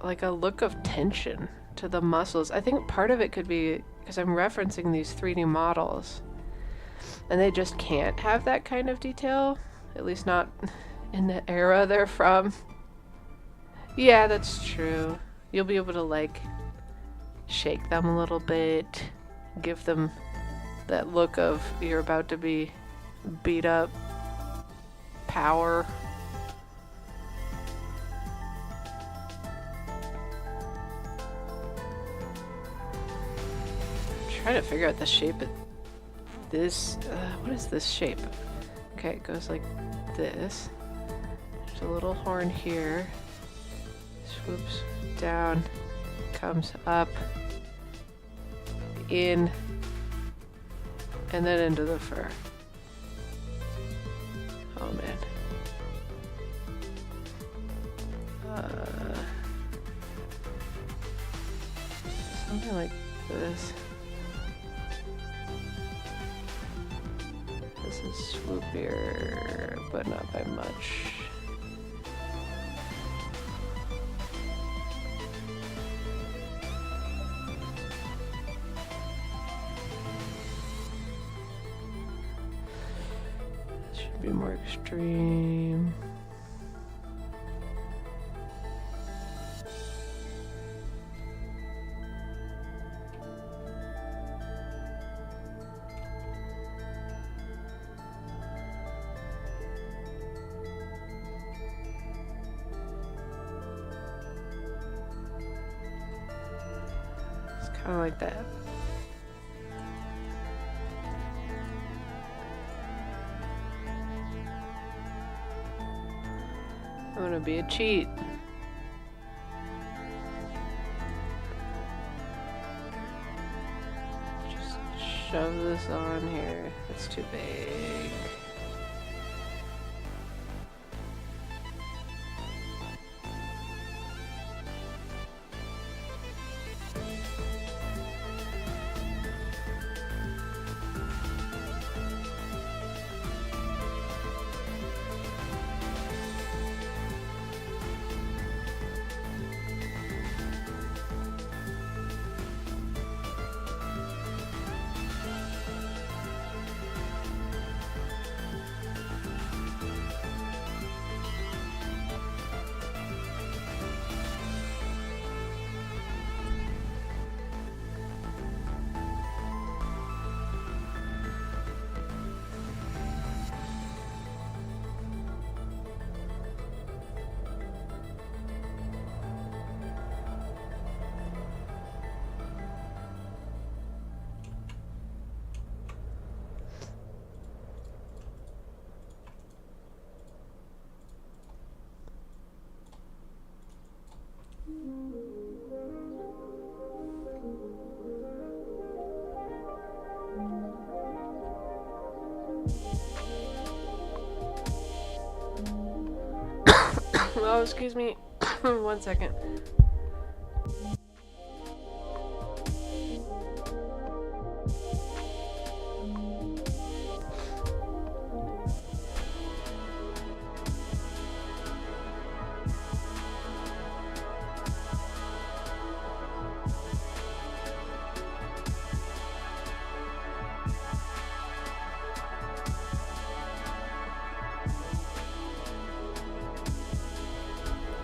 look of tension to the muscles. I think part of it could be because I'm referencing these 3D models, and they just can't have that kind of detail, at least not in the era they're from. Yeah, that's true. You'll be able to like shake them a little bit, give them that look of you're about to be beat up power. Trying to figure out the shape of this. What is this shape? Okay, it goes like this. There's a little horn here. Swoops down, comes up, in, and then into the fur. Oh man. Something like this. This is swoopier, but not by much. This should be more extreme. Kind of like that. I'm gonna be a cheat. shove this on here. It's too big. Oh, excuse me. 1 second.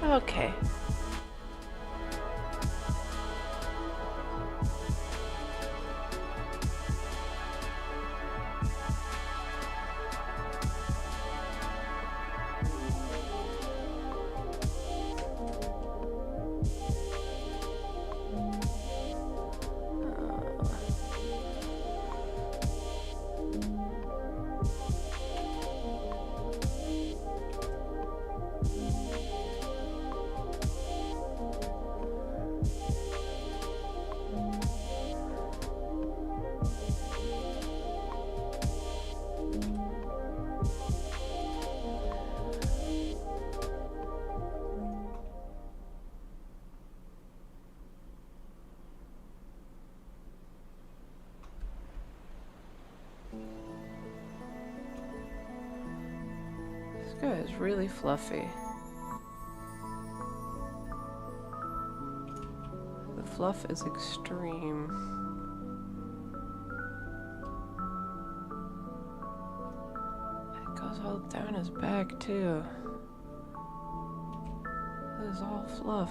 Okay. This guy is really fluffy. The fluff is extreme. It goes all down his back too. This is all fluff.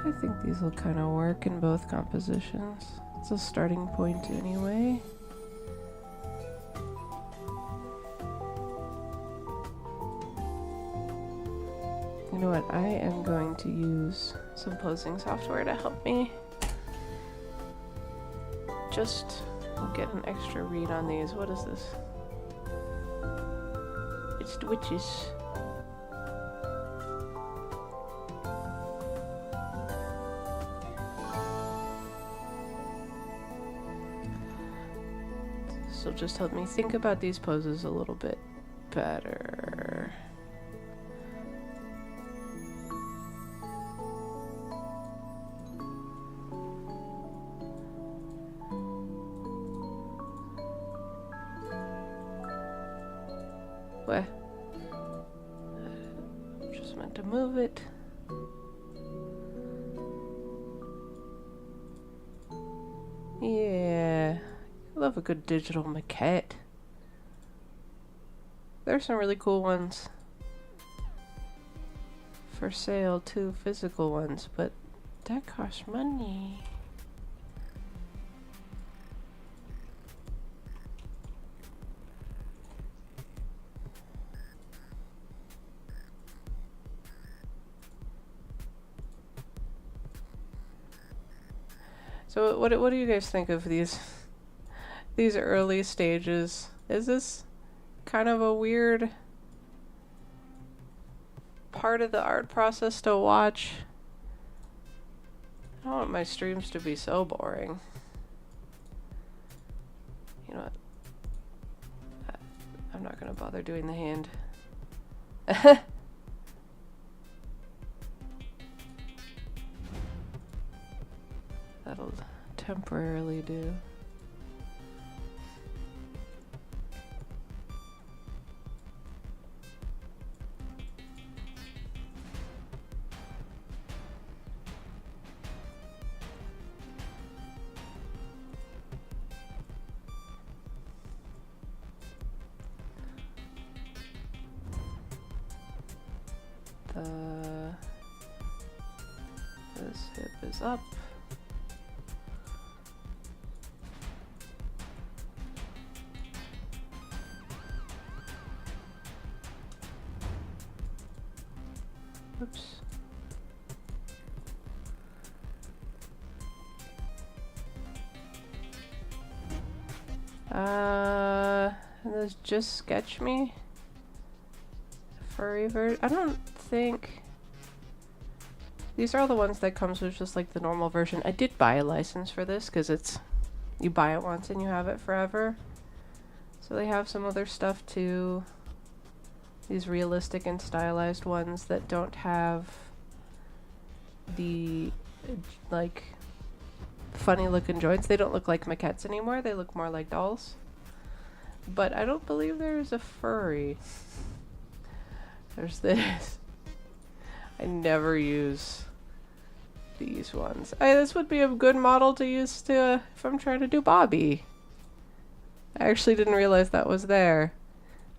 I think these will kind of work in both compositions. It's a starting point anyway. You know what? I am going to use some posing software to help me. Just get an extra read on these. What is this? It's the witches. This will just help me think about these poses a little bit better. What? Just meant to move it. Yeah, I love a good digital maquette. There's some really cool ones for sale too, physical ones, but that costs money. So what do you guys think of these early stages? Is this kind of a weird part of the art process to watch? I don't want my streams to be so boring. You know what? I'm not gonna bother doing the hand. That'll temporarily do. This hip is up. Oops. And this just sketch me? Furry version? I don't think... These are all the ones that comes with just like the normal version. I did buy a license for this because it's... You buy it once and you have it forever. So they have some other stuff too. These realistic and stylized ones that don't have the like funny looking joints. They don't look like maquettes anymore. They look more like dolls. But I don't believe there's a furry. There's this. I never use these ones. This would be a good model to use to if I'm trying to do Bobby. I actually didn't realize that was there.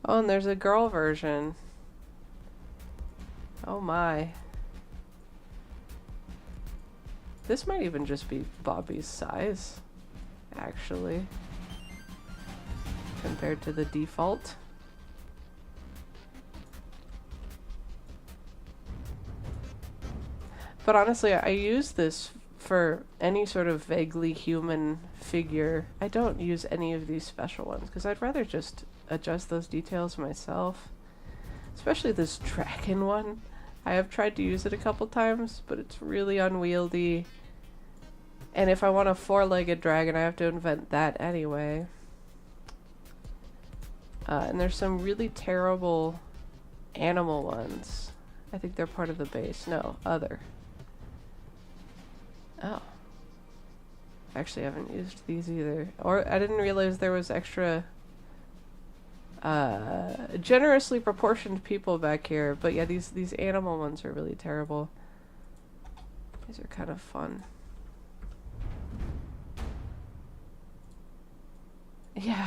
Oh, and there's a girl version. Oh my. This might even just be Bobby's size, actually, compared to the default. But honestly, I use this for any sort of vaguely human figure. I don't use any of these special ones because I'd rather just adjust those details myself. Especially this dragon one. I have tried to use it a couple times, but it's really unwieldy. And if I want a four-legged dragon, I have to invent that anyway. And there's some really terrible animal ones. I think they're part of the base. No, other. Oh. Actually, I haven't used these either. Or I didn't realize there was extra generously proportioned people back here. But yeah, these animal ones are really terrible. These are kind of fun. Yeah.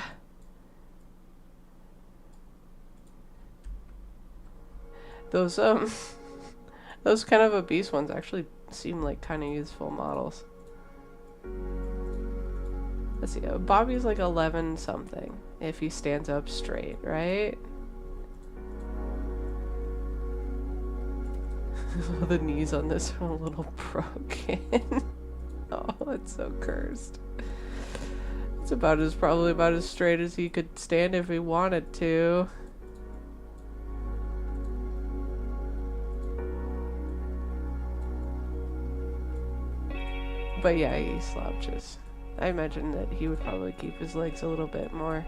Those those kind of obese ones actually seem like kind of useful models. Let's see, Bobby's like 11 something if he stands up straight, right? The knees on this are a little broken. Oh, it's so cursed. It's probably about as straight as he could stand if he wanted to. But yeah, he slouches. I imagine that he would probably keep his legs a little bit more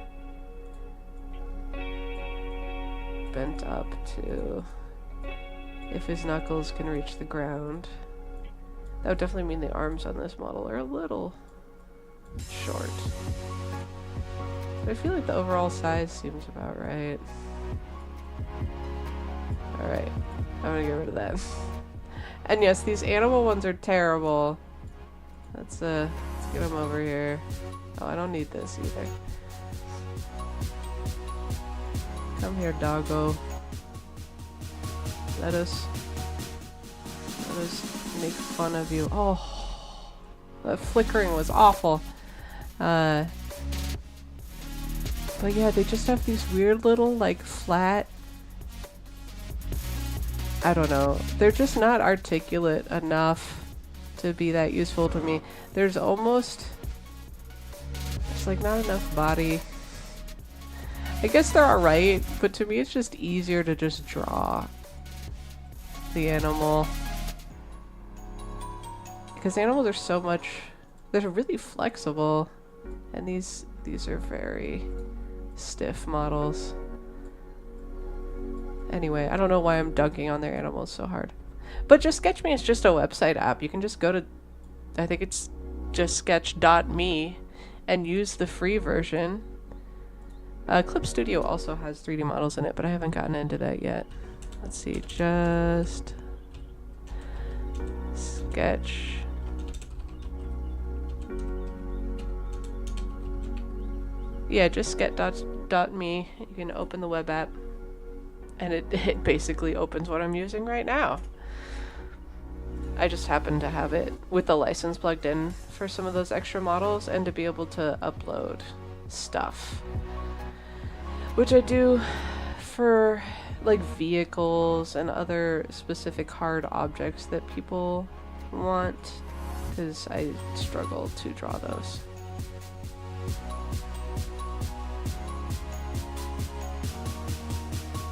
bent up too, if his knuckles can reach the ground. That would definitely mean the arms on this model are a little short. But I feel like the overall size seems about right. Alright, I'm gonna get rid of that. And yes, these animal ones are terrible. Let's get them over here. Oh, I don't need this either. Come here, doggo. Let us make fun of you. Oh, that flickering was awful. But yeah, they just have these weird little, like, flat... I don't know. They're just not articulate enough to be that useful to me. There's like, not enough body. I guess they're alright, but to me it's just easier to just draw the animal. Because animals are so much... they're really flexible. And these are very stiff models. Anyway, I don't know why I'm dunking on their animals so hard. But Just Sketch Me is just a website app. You can just go to, I think it's justsketch.me and use the free version. Clip Studio also has 3D models in it, but I haven't gotten into that yet. Let's see, Just Sketch. Yeah, just sketch.me. You can open the web app. And it basically opens what I'm using right now. I just happen to have it with the license plugged in for some of those extra models and to be able to upload stuff. Which I do for like vehicles and other specific hard objects that people want, because I struggle to draw those.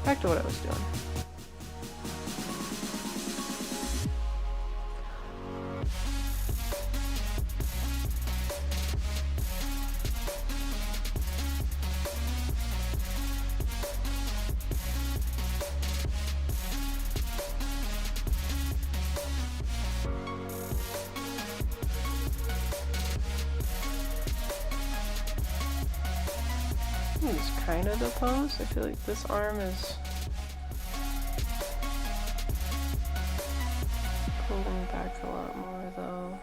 Back to what I was doing. It's kind of the pose. I feel like this arm is pulling back a lot more though.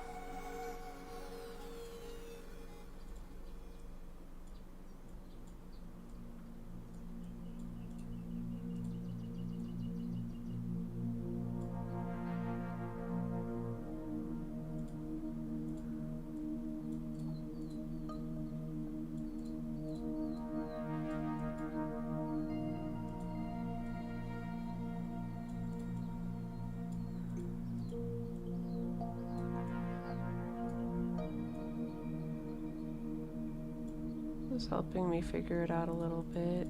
It's helping me figure it out a little bit.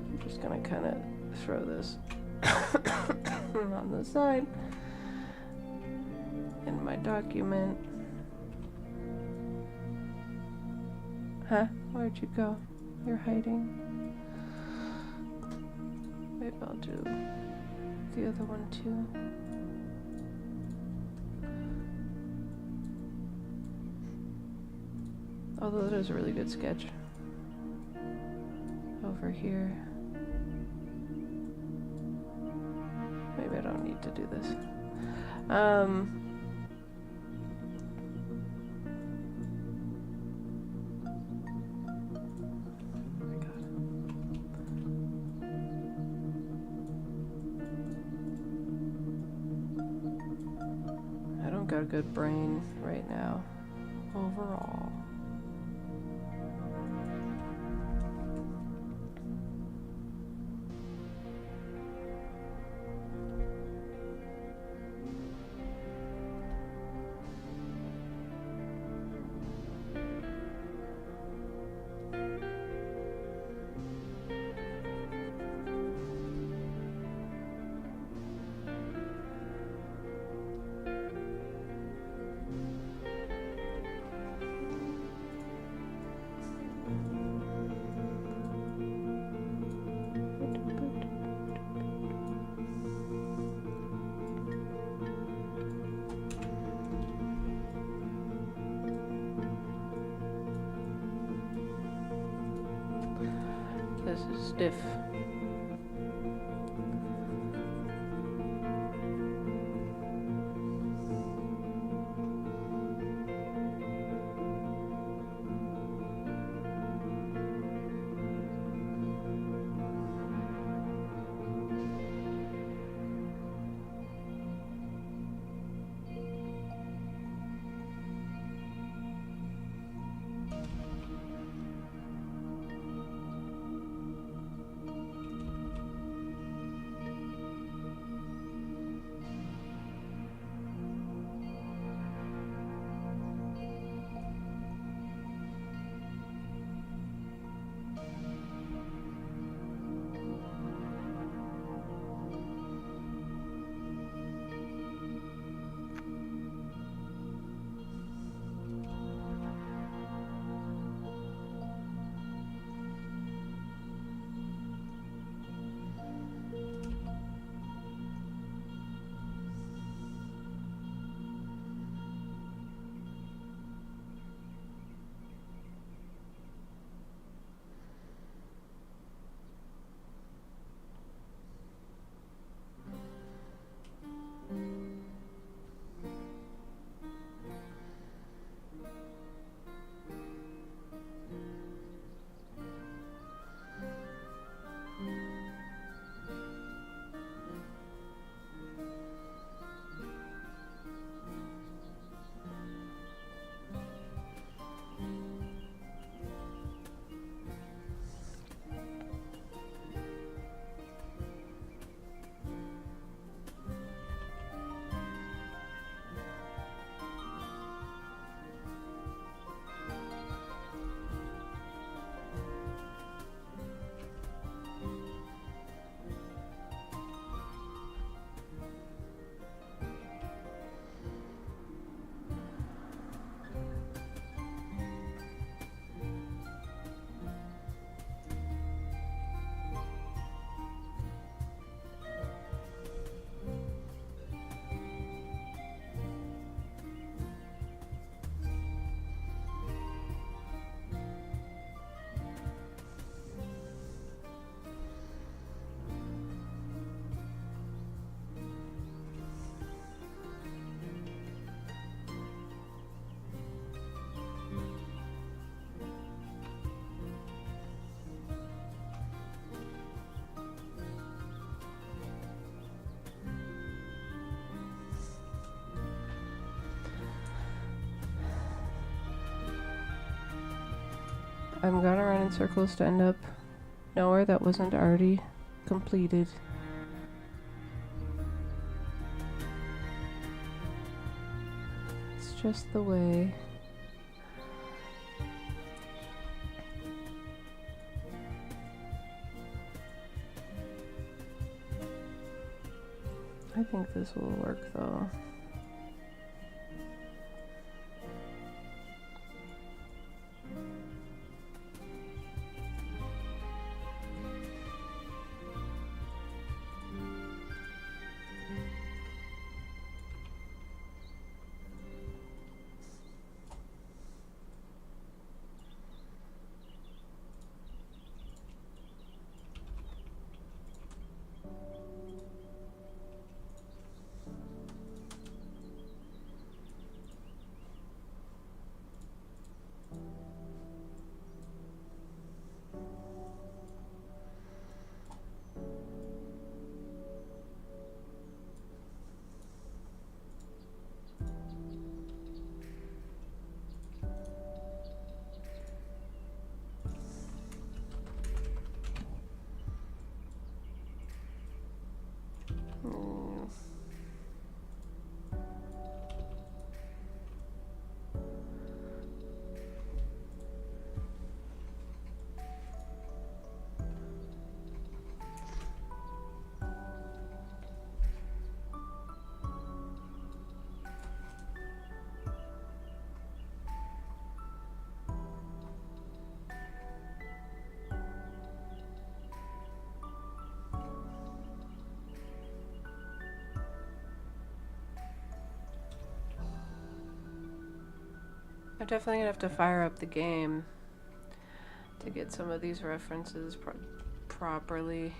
I'm just gonna kind of throw this on the side in my document. Huh? Where'd you go? You're hiding. Maybe I'll do the other one too. Although that is a really good sketch. Over here. Maybe I don't need to do this. Got a good brain right now, overall. disruptive. I'm gonna run in circles to end up nowhere that wasn't already completed. It's just the way. I think this will work though. I'm definitely gonna have to fire up the game to get some of these references properly.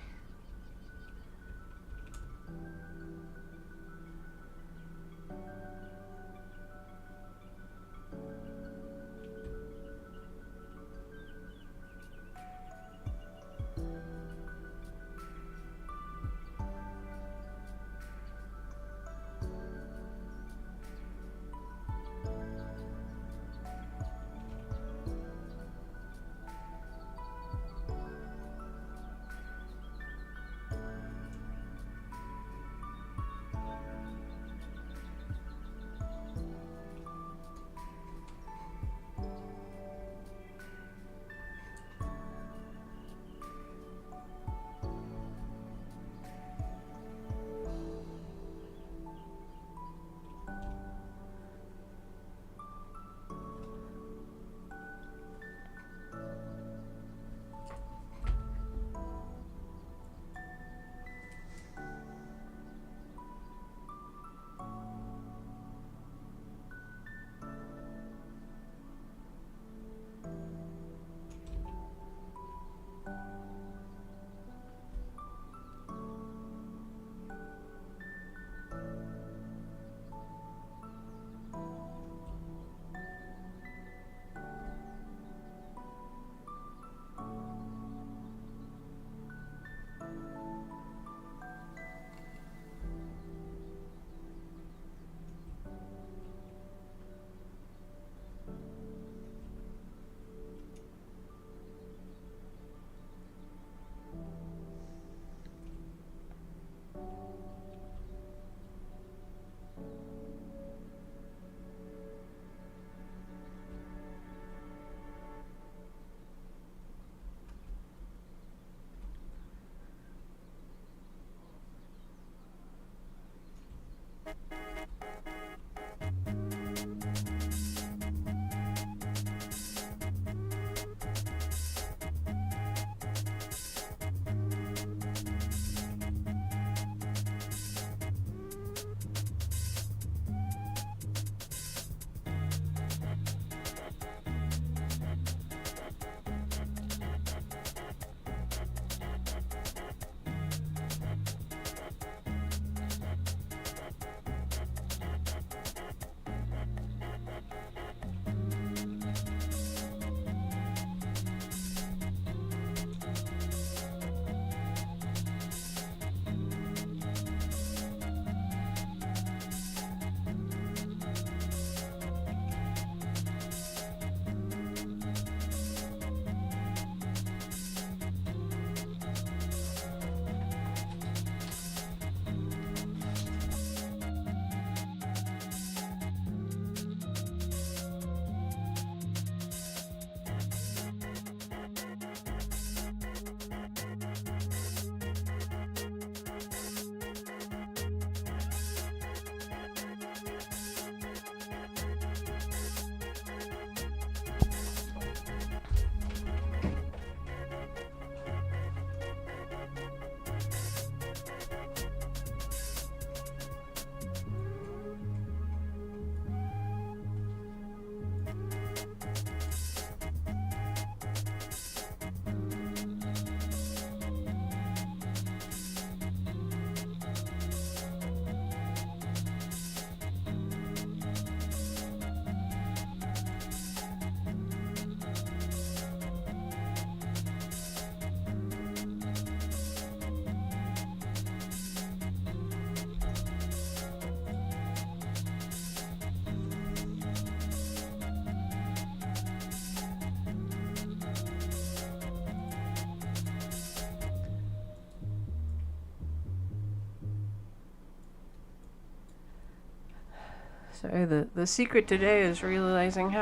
Sorry, the secret today is realizing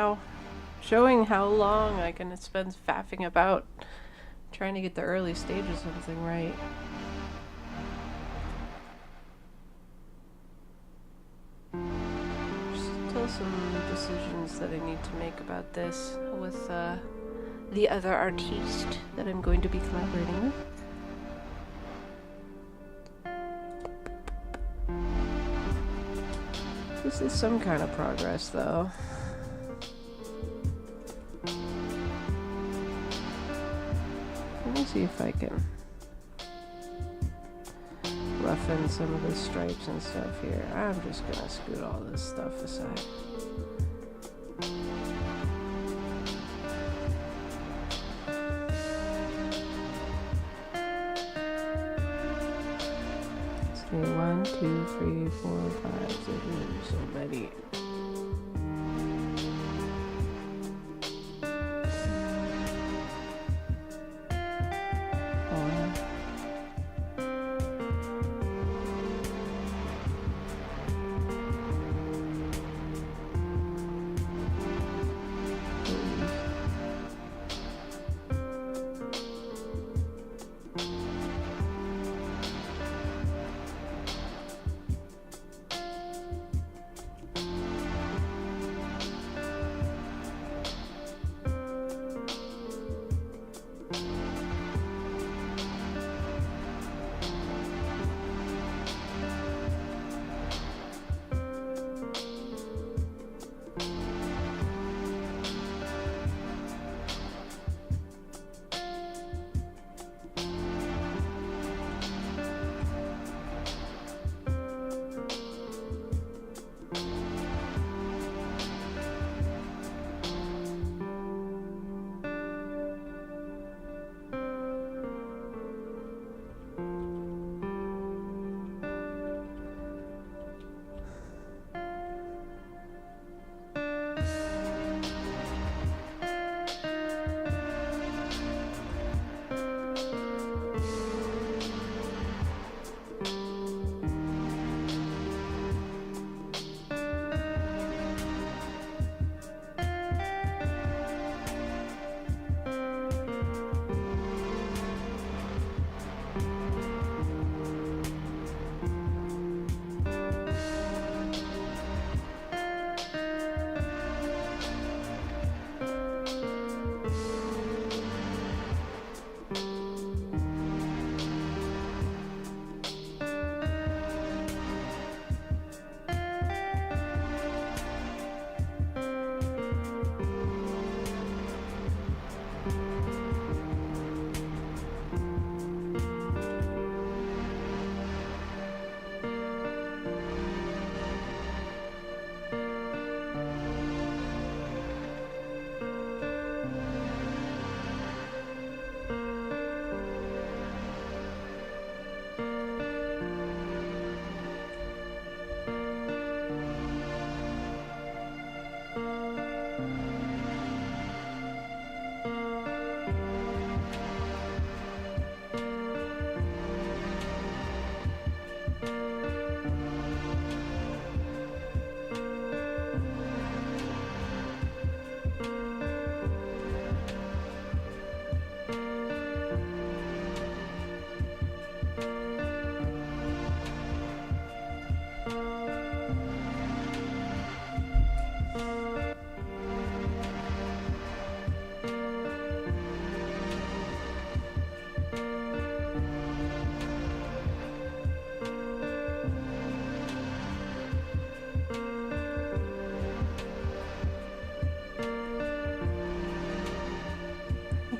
showing how long I can spend faffing about trying to get the early stage of something right. There's still some decisions that I need to make about this with the other artiste that I'm going to be collaborating with. This is some kind of progress, though. Let me see if I can roughen some of the stripes and stuff here. I'm just gonna scoot all this stuff aside. Let's do 1, 2, 3, 4, 5, 6, so many.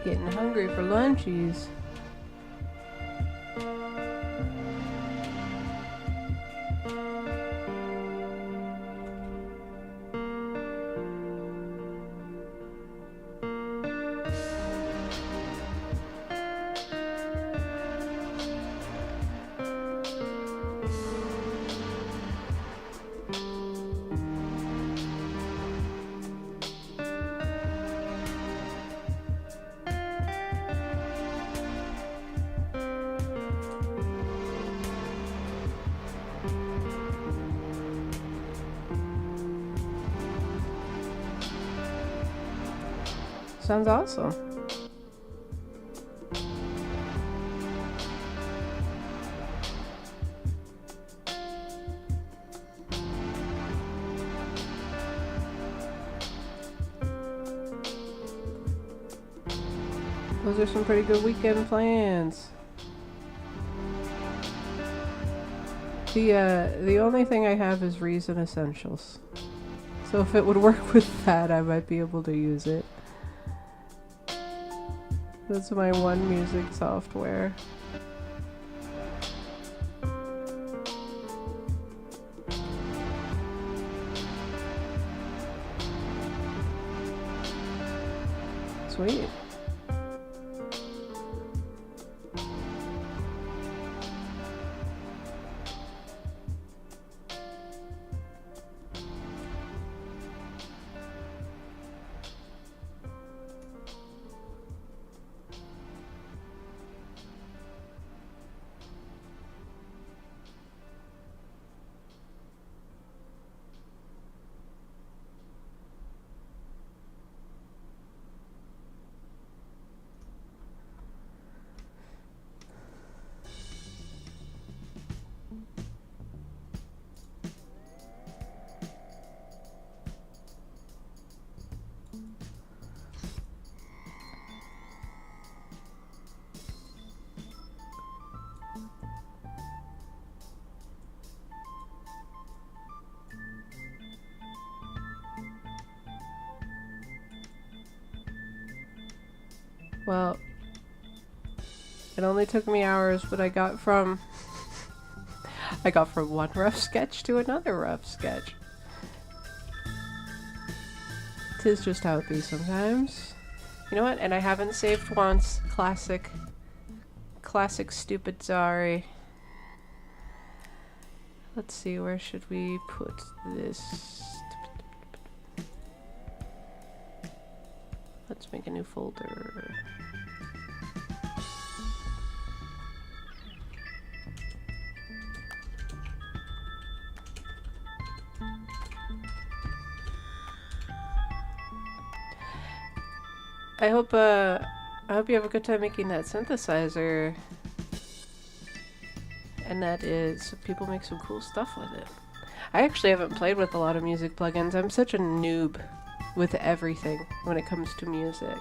Getting hungry for lunchies. Sounds awesome. Those are some pretty good weekend plans. The only thing I have is Reason Essentials. So if it would work with that, I might be able to use it. That's my one music software. Sweet. Well, it only took me hours, but I got from one rough sketch to another rough sketch. 'Tis just how it be sometimes. You know what? And I haven't saved once. Classic stupid sorry. Let's see, where should we put this? Let's make a new folder. I hope you have a good time making that synthesizer. And that is, people make some cool stuff with it. I actually haven't played with a lot of music plugins. I'm such a noob with everything when it comes to music.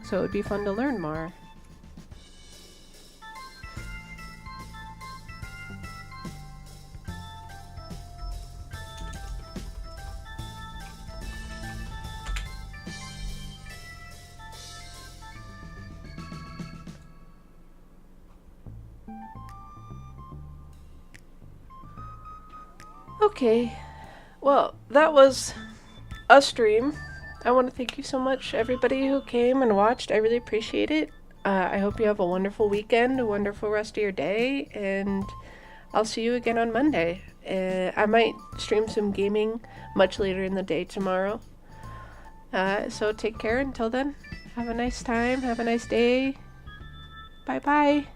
So it would be fun to learn more. Okay, well, that was a stream. I want to thank you so much, everybody who came and watched. I really appreciate it. I hope you have a wonderful weekend, a wonderful rest of your day, and I'll see you again on Monday. I might stream some gaming much later in the day tomorrow. So take care until then. Have a nice time. Have a nice day. Bye-bye.